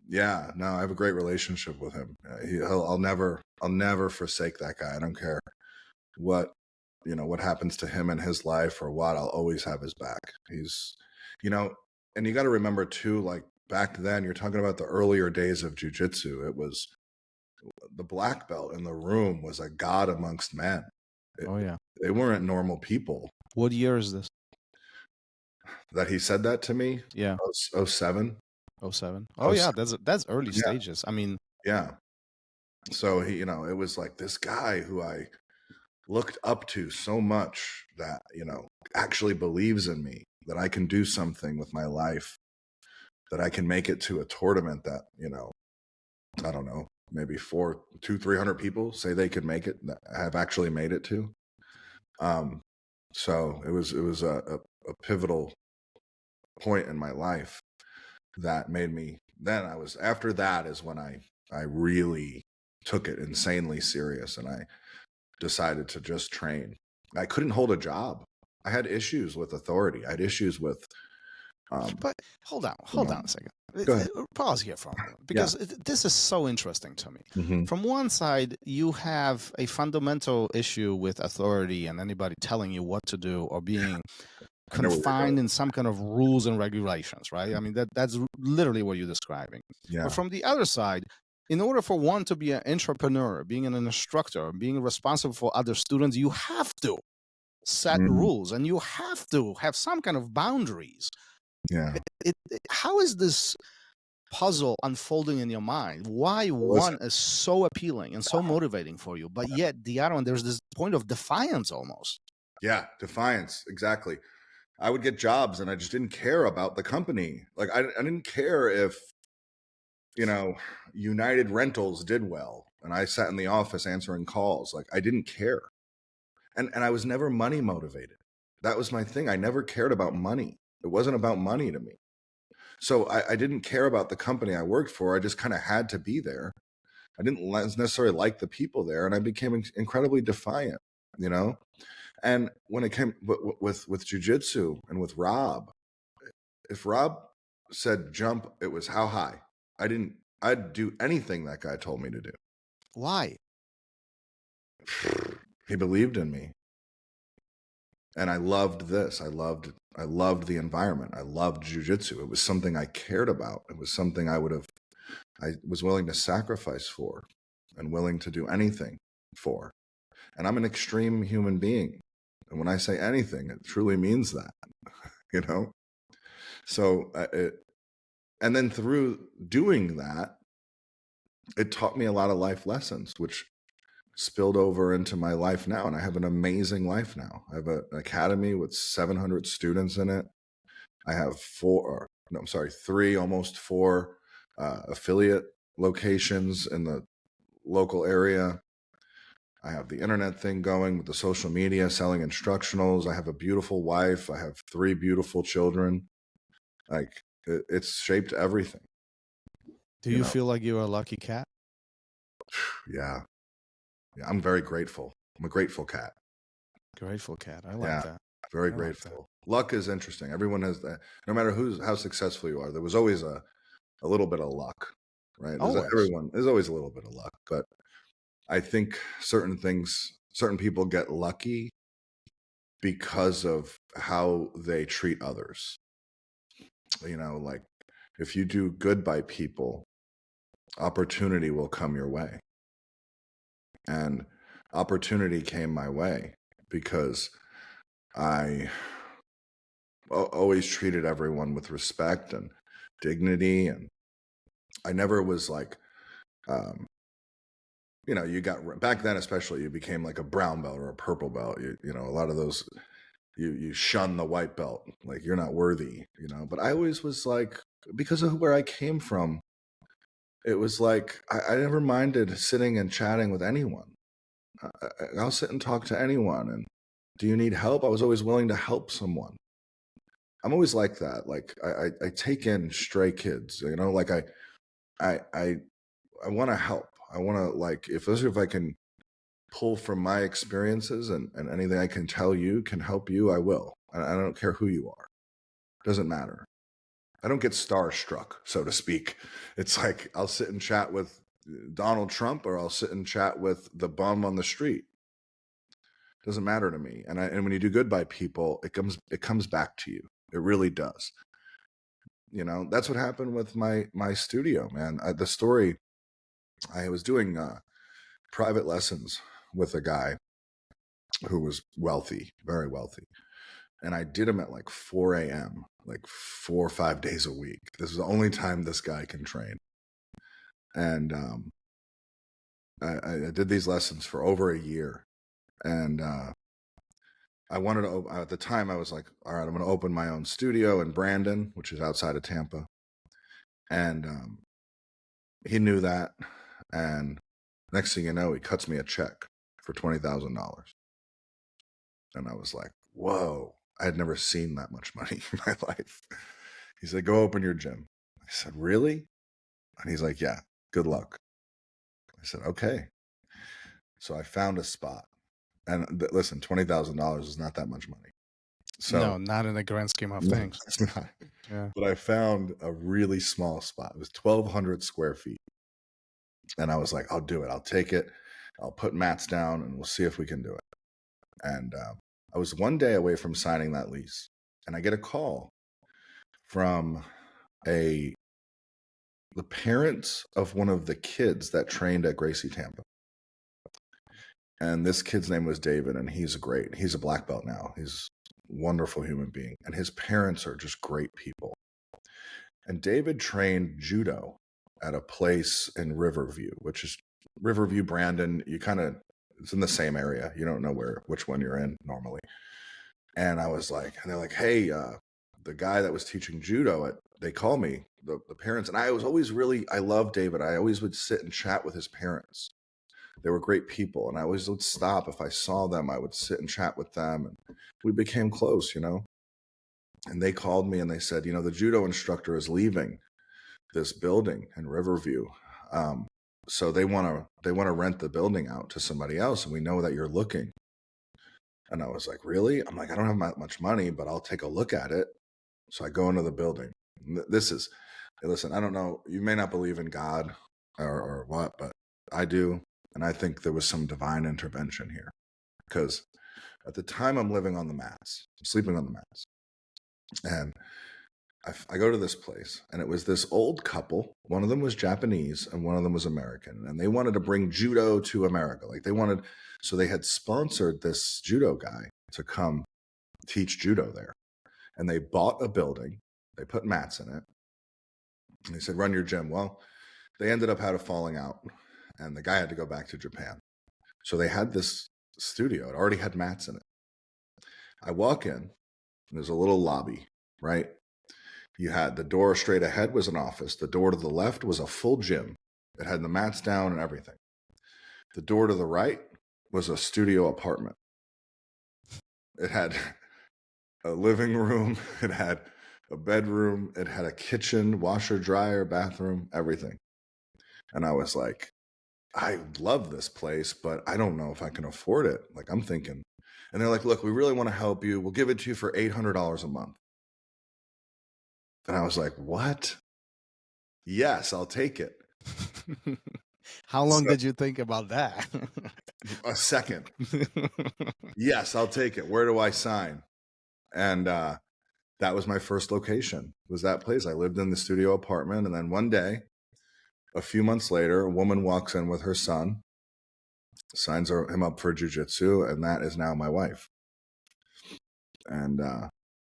yeah, no, I have a great relationship with him. I'll never forsake that guy. I don't care what happens to him in his life or what. I'll always have his back. He's, and you got to remember too, like back then, you're talking about the earlier days of jiu-jitsu. It was the black belt in the room was a god amongst men. Oh yeah, they weren't normal people. What year is this? That he said that to me? Yeah. 07. 07. Oh yeah, that's early stages. I mean, yeah. So he, it was like this guy who I looked up to so much that, actually believes in me, that I can do something with my life, that I can make it to a tournament that, I don't know, maybe 200-300 people say they could make it, that have actually made it to. So it was a pivotal point in my life that made me, after that is when I really took it insanely serious, and I decided to just train. I couldn't hold a job. I had issues with authority. I had issues with but hold on a second. Go ahead. Pause here for a moment, because this is so interesting to me. Mm-hmm. From one side, you have a fundamental issue with authority and anybody telling you what to do or being confined in some kind of rules and regulations, right? I mean, that's literally what you're describing. Yeah. But from the other side, in order for one to be an entrepreneur, being an instructor, being responsible for other students, you have to set rules and you have to have some kind of boundaries. Yeah. How is this puzzle unfolding in your mind? Why one is so appealing and so motivating for you, but yet the other one, there's this point of defiance almost. Yeah, defiance, exactly. I would get jobs and I just didn't care about the company. Like I didn't care if, United Rentals did well and I sat in the office answering calls. Like I didn't care. And I was never money motivated. That was my thing. I never cared about money. It wasn't about money to me. So I didn't care about the company I worked for. I just kind of had to be there. I didn't necessarily like the people there, and I became incredibly defiant, And when it came with jiu-jitsu and with Rob, if Rob said jump, it was how high. I'd do anything that guy told me to do. Why? He believed in me. And I loved this. I loved the environment. I loved jiu-jitsu. It was something I cared about. It was something I was willing to sacrifice for and willing to do anything for. And I'm an extreme human being. And when I say anything, it truly means that, So, and then through doing that, it taught me a lot of life lessons, which spilled over into my life now. And I have an amazing life now. I have an academy with 700 students in it. I have 3, almost 4 affiliate locations in the local area. I have the internet thing going with the social media, selling instructionals. I have a beautiful wife. I have 3 beautiful children. Like it's shaped everything. Do you feel like you're a lucky cat? Yeah. Yeah, I'm very grateful. I'm a grateful cat. Grateful cat. I like that. Very grateful. Luck is interesting. Everyone has that. No matter how successful you are, there was always a little bit of luck, right? There's always a little bit of luck. But I think certain people get lucky because of how they treat others. Like if you do good by people, opportunity will come your way. And opportunity came my way because I always treated everyone with respect and dignity. And I never was like, you got, back then especially, you became like a brown belt or a purple belt. A lot of those, you shun the white belt, like you're not worthy, But I always was like, because of where I came from, it was like, I never minded sitting and chatting with anyone. I'll sit and talk to anyone. And do you need help? I was always willing to help someone. I'm always like that. Like I take in stray kids, you know, like I want to help. I want to, like, if I can pull from my experiences and anything I can tell you can help you, I will. I don't care who you are. Doesn't matter. I don't get starstruck, so to speak. It's like I'll sit and chat with Donald Trump, or I'll sit and chat with the bum on the street. Doesn't matter to me. And when you do good by people, it comes back to you. It really does. You know, that's what happened with my studio, man. The story, I was doing private lessons with a guy who was wealthy, very wealthy. And I did them at like 4 a.m., like 4 or 5 days a week. This is the only time this guy can train. And I did these lessons for over a year. And I wanted to, at the time, I was like, all right, I'm going to open my own studio in Brandon, which is outside of Tampa. And he knew that. And next thing you know, he cuts me a check for $20,000. And I was like, whoa, I had never seen that much money in my life. He said, go open your gym. I said, really? And he's like, yeah, good luck. I said, okay. So I found a spot. And listen, $20,000 is not that much money. So No, not in the grand scheme of things. It's not. Yeah. But I found a really small spot. It was 1,200 square feet. And I was like, I'll do it. I'll take it. I'll put mats down and we'll see if we can do it. And I was one day away from signing that lease. And I get a call from the parents of one of the kids that trained at Gracie, Tampa. And this kid's name was David, and he's great. He's a black belt now. He's a wonderful human being. And his parents are just great people. And David trained judo at a place in Riverview, which is Riverview, Brandon. It's in the same area. You don't know which one you're in normally. And I was like, and they're like, hey, the guy that was teaching judo, they call me, the parents. And I was always I love David. I always would sit and chat with his parents. They were great people. And I always would stop. If I saw them, I would sit and chat with them. And we became close, you know. And they called me and they said, you know, the judo instructor is leaving this building in Riverview. So they want to rent the building out to somebody else. And we know that you're looking. And I was like, really? I'm like, I don't have much money, but I'll take a look at it. So I go into the building. Listen, I don't know. You may not believe in God or what, but I do. And I think there was some divine intervention here. Because at the time I'm living on the mats, I'm sleeping on the mats. And I go to this place, and it was this old couple. One of them was Japanese, and one of them was American. And they wanted to bring judo to America. So they had sponsored this judo guy to come teach judo there. And they bought a building. They put mats in it. And they said, run your gym. Well, they ended up had a falling out, and the guy had to go back to Japan. So they had this studio. It already had mats in it. I walk in, and there's a little lobby, right? You had the door straight ahead was an office. The door to the left was a full gym. It had the mats down and everything. The door to the right was a studio apartment. It had a living room. It had a bedroom. It had a kitchen, washer, dryer, bathroom, everything. And I was like, I love this place, but I don't know if I can afford it. Like, I'm thinking. And they're like, look, we really want to help you. We'll give it to you for $800 a month. And I was like, what? Yes, I'll take it. How long did you think about that? A second. Yes, I'll take it. Where do I sign? And that was my first location, was that place. I lived in the studio apartment. And then one day, a few months later, a woman walks in with her son, signs him up for jiu-jitsu, and that is now my wife. And,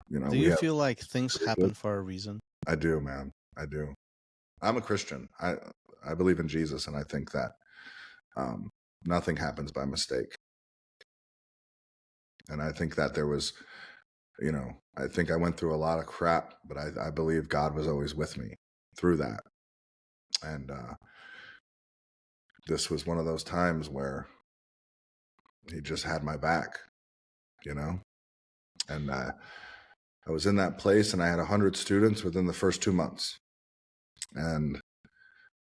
you know, do you feel like things happen for a reason? I do, man. I do. I'm a Christian. I believe in Jesus, and I think that nothing happens by mistake. And I think that there was, you know, I think I went through a lot of crap, but I believe God was always with me through that. And this was one of those times where he just had my back, you know? And I was in that place and I had 100 students within the first 2 months. And,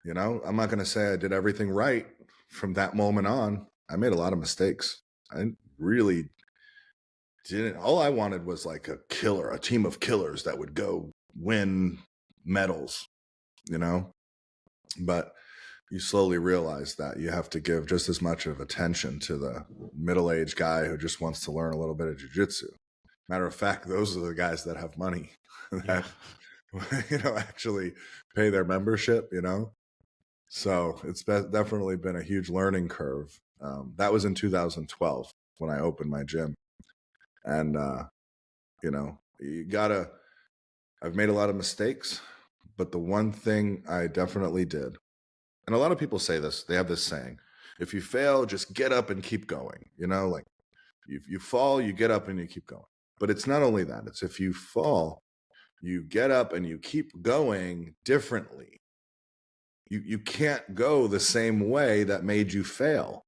you know, I'm not going to say I did everything right from that moment on. I made a lot of mistakes. I really didn't. All I wanted was like a team of killers that would go win medals, you know? But you slowly realize that you have to give just as much of attention to the middle-aged guy who just wants to learn a little bit of jiu-jitsu. Matter of fact, those are the guys that have money that, you know, actually pay their membership, you know? So it's definitely been a huge learning curve. That was in 2012 when I opened my gym. And, you know, I've made a lot of mistakes, but the one thing I definitely did, and a lot of people say this, they have this saying, if you fail, just get up and keep going. You know, like you fall, you get up and you keep going. But it's not only that, it's if you fall, you get up and you keep going differently. You can't go the same way that made you fail.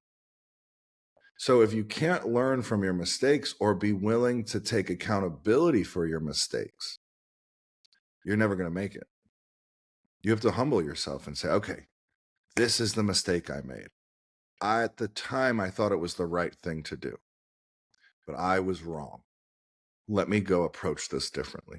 So if you can't learn from your mistakes or be willing to take accountability for your mistakes, you're never going to make it. You have to humble yourself and say, okay, this is the mistake I made. At the time, I thought it was the right thing to do, but I was wrong. Let me go approach this differently.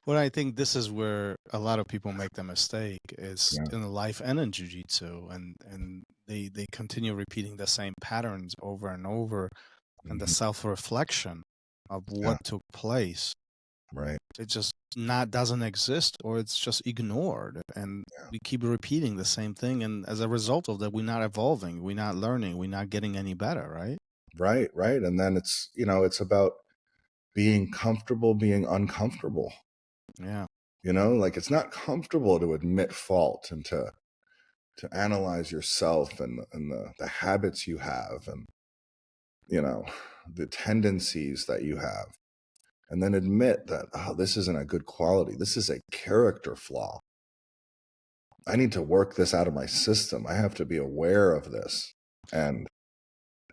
Well, I think this is where a lot of people make the mistake is in life and in jiu-jitsu, and they continue repeating the same patterns over and over, and the self-reflection of what took place. Right. It just doesn't exist, or it's just ignored, and we keep repeating the same thing, and as a result of that, we're not evolving, we're not learning, we're not getting any better, right? Right. And then it's, you know, it's about being comfortable being uncomfortable. Yeah. You know, like it's not comfortable to admit fault and to analyze yourself and the habits you have and, you know, the tendencies that you have. And then admit that, oh, this isn't a good quality. This is a character flaw. I need to work this out of my system. I have to be aware of this and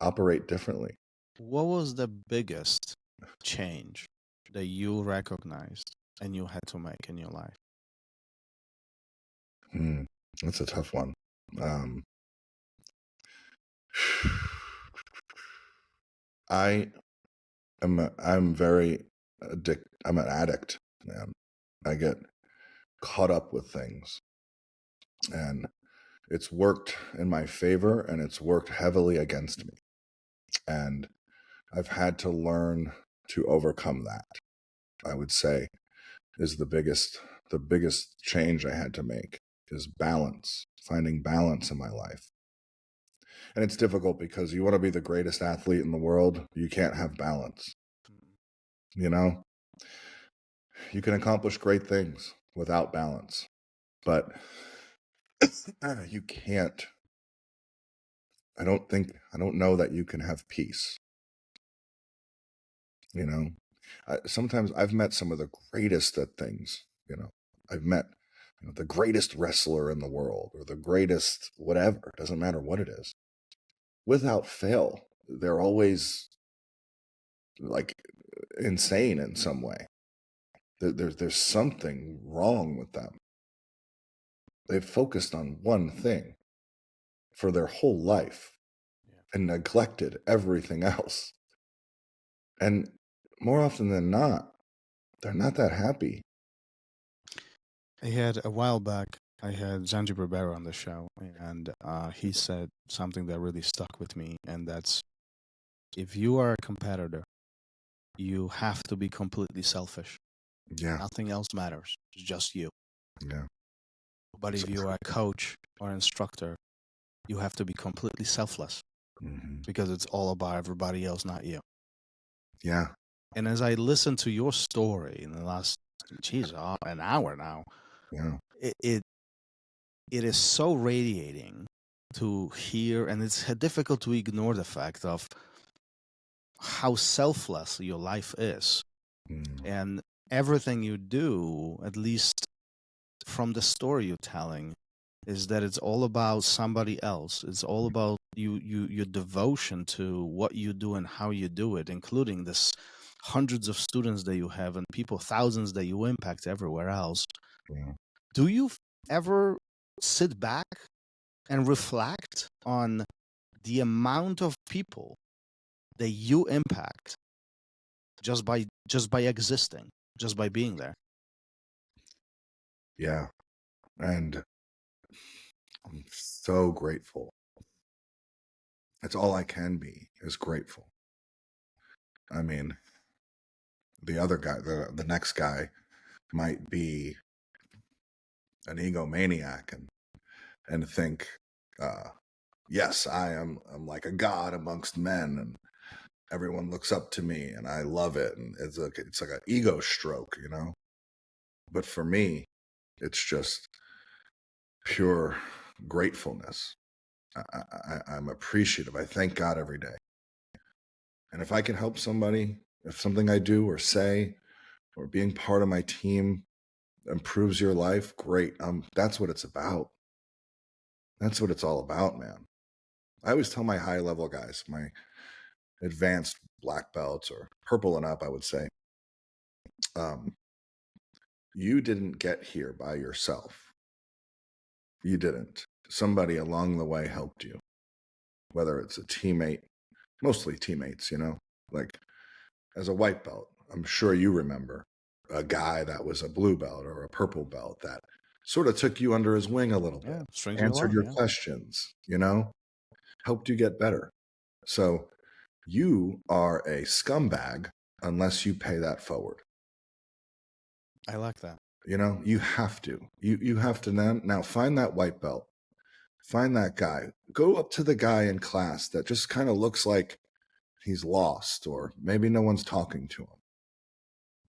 operate differently. What was the biggest change that you recognized and you had to make in your life? That's a tough one. I'm very addicted. I'm an addict, man. I get caught up with things, and it's worked in my favor and it's worked heavily against me. And I've had to learn to overcome that, I would say, is the biggest change I had to make is balance, finding balance in my life. And it's difficult because you want to be the greatest athlete in the world. You can't have balance. You know, you can accomplish great things without balance, but you can't. I don't know that you can have peace. You know, sometimes I've met some of the greatest at things. You know, I've met the greatest wrestler in the world or the greatest whatever. It doesn't matter what it is. Without fail, they're always like insane in some way. There's something wrong with them. They've focused on one thing for their whole life and neglected everything else. And more often than not, they're not that happy. I had a while back, I had Zanji Barbera on the show, and he said something that really stuck with me, and that's, if you are a competitor, you have to be completely selfish. Yeah. Nothing else matters. It's just you. Yeah. But if you are a coach or instructor, you have to be completely selfless because it's all about everybody else, not you. Yeah. And as I listened to your story in the last, an hour now, it is so radiating to hear, and it's difficult to ignore the fact of how selfless your life is. And everything you do, at least from the story you're telling, is that it's all about somebody else. It's all about your devotion to what you do and how you do it, including this hundreds of students that you have and people, thousands that you impact everywhere else. Yeah. Do you ever sit back and reflect on the amount of people that you impact just by existing, just by being there? Yeah. And I'm so grateful. That's all I can be, is grateful. I mean, the other guy, the next guy might be an egomaniac and think, yes, I'm like a god amongst men, and everyone looks up to me, and I love it, and it's like an ego stroke, you know. But for me, it's just pure gratefulness. I'm appreciative. I thank God every day, and if I can help somebody, if something I do or say or being part of my team improves your life, great. That's what it's about. That's what it's all about, man. I always tell my high level guys, my advanced black belts or purple and up, I would say, you didn't get here by yourself. You didn't. Somebody along the way helped you, whether it's a teammate, mostly teammates, you know, like as a white belt, I'm sure you remember a guy that was a blue belt or a purple belt that sort of took you under his wing a little bit, answered your questions, you know, helped you get better. So you are a scumbag unless you pay that forward. I like that. You know, you have to. You have to now find that white belt. Find that guy. Go up to the guy in class that just kind of looks like he's lost, or maybe no one's talking to him.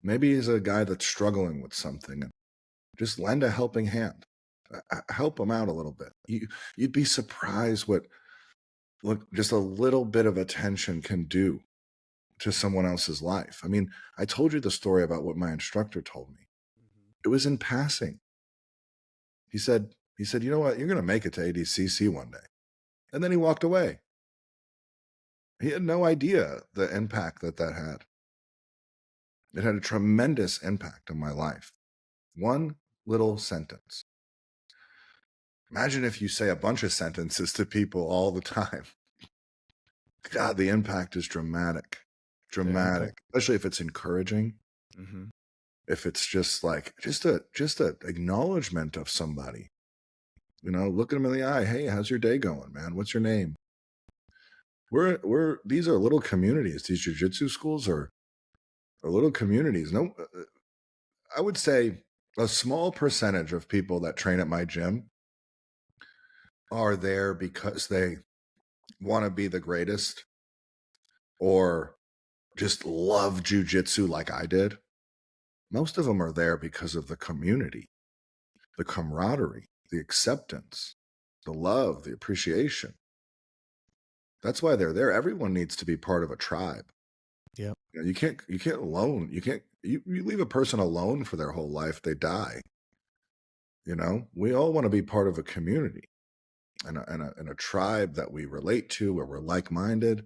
Maybe he's a guy that's struggling with something, and just lend a helping hand. Help him out a little bit. You'd be surprised what just a little bit of attention can do to someone else's life. I mean, I told you the story about what my instructor told me. It was in passing. He said, you know what? You're going to make it to ADCC one day. And then he walked away. He had no idea the impact that had. It had a tremendous impact on my life. One little sentence. Imagine if you say a bunch of sentences to people all the time. God, the impact is dramatic. Dramatic. Especially if it's encouraging. Mm-hmm. If it's just like, just a acknowledgement of somebody. You know, look at them in the eye. Hey, how's your day going, man? What's your name? These are little communities. These jiu-jitsu schools are little communities. No, I would say a small percentage of people that train at my gym are there because they want to be the greatest or just love jiu-jitsu like I did. Most of them are there because of the community, the camaraderie, the acceptance, the love, the appreciation. That's why they're there. Everyone needs to be part of a tribe. Yeah. You know, you can't alone. You leave a person alone for their whole life, they die. You know, we all want to be part of a community and a tribe that we relate to, where we're like-minded,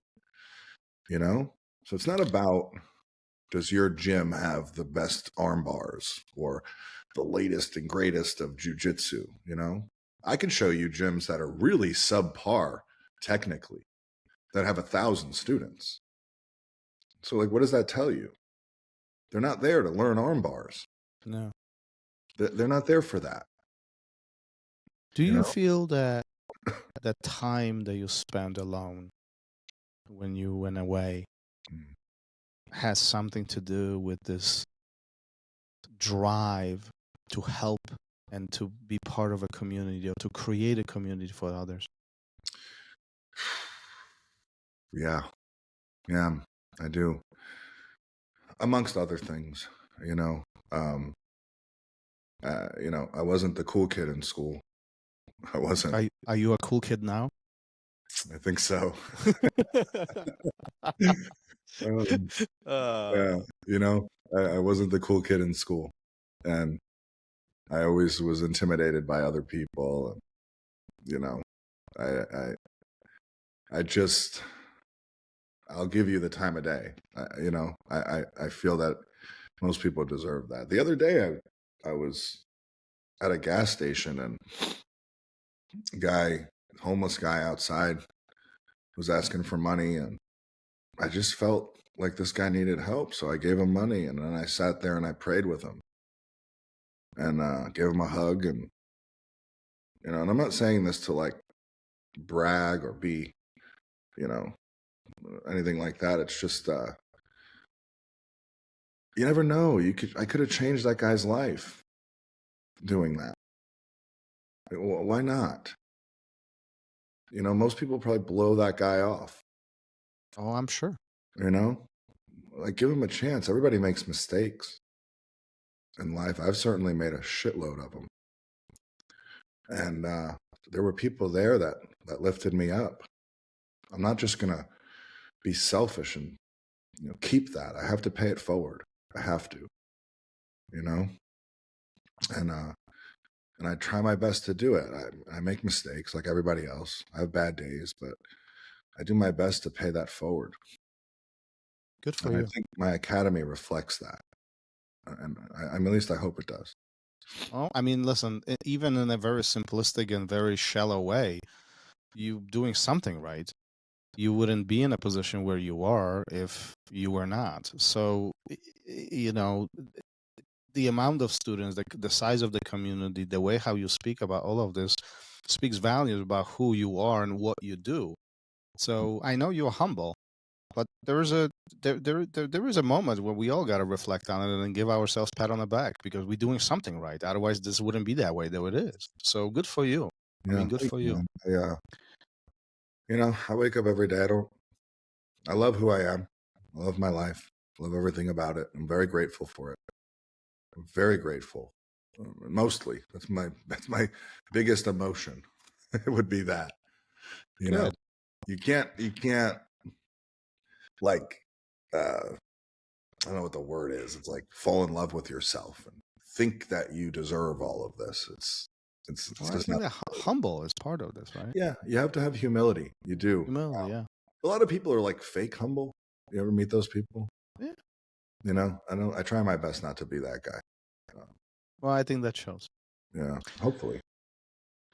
you know? So it's not about, does your gym have the best arm bars or the latest and greatest of jiu-jitsu, you know? I can show you gyms that are really subpar technically, that have 1,000 students. So, like, what does that tell you? They're not there to learn arm bars. No. They're not there for that. Do you feel that the time that you spend alone when you went away has something to do with this drive to help and to be part of a community or to create a community for others? Yeah, I do. Amongst other things, you know, I wasn't the cool kid in school. I wasn't. Are you a cool kid now? I think so. Yeah, you know, I wasn't the cool kid in school, and I always was intimidated by other people. And, you know, I I'll give you the time of day. I feel that most people deserve that. The other day, I was at a gas station, and homeless guy outside was asking for money, and I just felt like this guy needed help, so I gave him money, and then I sat there and I prayed with him and gave him a hug, and and I'm not saying this to like brag or be, anything like that. It's just you never know. I could have changed that guy's life doing that. Why not? Most people probably blow that guy off. Oh, I'm sure. Like, give him a chance. Everybody makes mistakes in life. I've certainly made a shitload of them. And there were people there that lifted me up. I'm not just going to be selfish and, keep that. I have to pay it forward. I have to, and I try my best to do it. I make mistakes like everybody else. I have bad days, but I do my best to pay that forward. Good for and you. I think my academy reflects that. And at least I hope it does. Well, I mean, listen, even in a very simplistic and very shallow way, you doing something right. You wouldn't be in a position where you are if you were not. So, the amount of students, the size of the community, the way how you speak about all of this speaks volumes about who you are and what you do. So I know you're humble, but there is a moment where we all got to reflect on it and give ourselves a pat on the back because we're doing something right. Otherwise, this wouldn't be that way, though it is. So good for you. Yeah, Good for you. I wake up every day. I love who I am. I love my life. I love everything about it. I'm very grateful for it. I'm very grateful. Mostly, that's my biggest emotion. It would be that. Good. You can't like I don't know what the word is. It's like fall in love with yourself and think that you deserve all of this. It's Well, I just think not. that humble is part of this, right? Yeah, you have to have humility. You do. Humility, yeah. A lot of people are like fake humble. You ever meet those people? Yeah. I try my best not to be that guy. Well, I think that shows. Yeah, hopefully.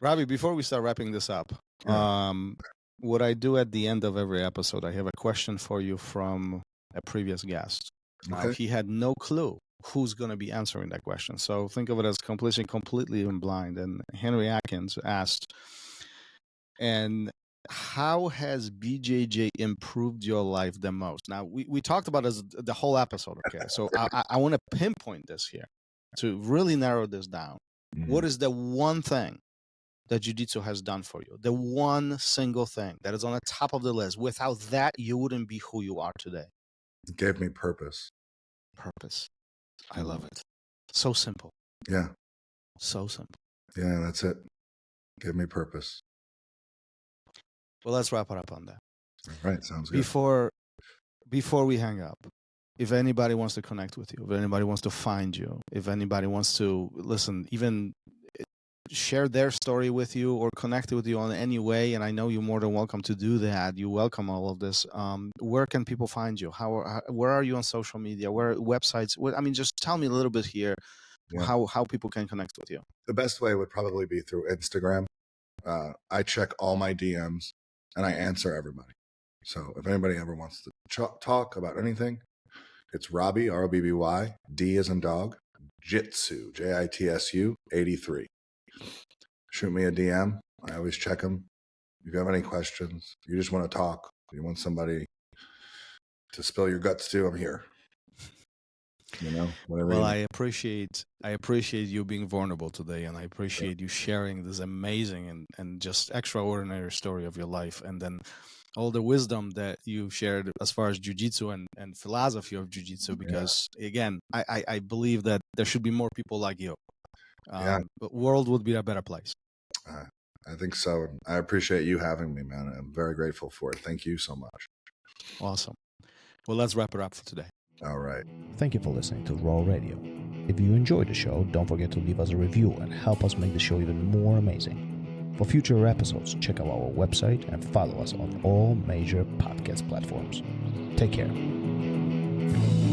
Robby, before we start wrapping this up, what I do at the end of every episode, I have a question for you from a previous guest. Now, he had no clue who's going to be answering that question. So think of it as completely in blind. And Henry Atkins asked, and how has BJJ improved your life the most? Now, we talked about this the whole episode, okay? So I want to pinpoint this here to really narrow this down. Mm-hmm. What is the one thing that Jiu-Jitsu has done for you? The one single thing that is on the top of the list. Without that, you wouldn't be who you are today. It gave me purpose. Purpose. I love it. So simple. Yeah. So simple. Yeah, that's it. Give me purpose. Well, let's wrap it up on that. All right, sounds good. Before we hang up, if anybody wants to connect with you, if anybody wants to find you, if anybody wants to listen, even share their story with you or connect with you in any way, and I know you're more than welcome to do that. You welcome all of this. Where can people find you? Where are you on social media? Where websites? Just tell me a little bit here how people can connect with you. The best way would probably be through Instagram. I check all my DMs and I answer everybody. So if anybody ever wants to talk about anything, it's Robby, ROBBY, D as in dog, Jitsu, JITSU 83. Shoot me a DM. I always check them. If you have any questions, you just want to talk, you want somebody to spill your guts to, I'm here. Whatever. Well, I appreciate you being vulnerable today, and I appreciate you sharing this amazing and just extraordinary story of your life, and then all the wisdom that you shared as far as Jiu-Jitsu and philosophy of Jiu-Jitsu, because again, I believe that there should be more people like you. The world would be a better place. I think so. I appreciate you having me, man. I'm very grateful for it. Thank you so much. Awesome. Well, let's wrap it up for today. All right. Thank you for listening to Raw Radio. If you enjoyed the show, don't forget to leave us a review and help us make the show even more amazing. For future episodes, check out our website and follow us on all major podcast platforms. Take care.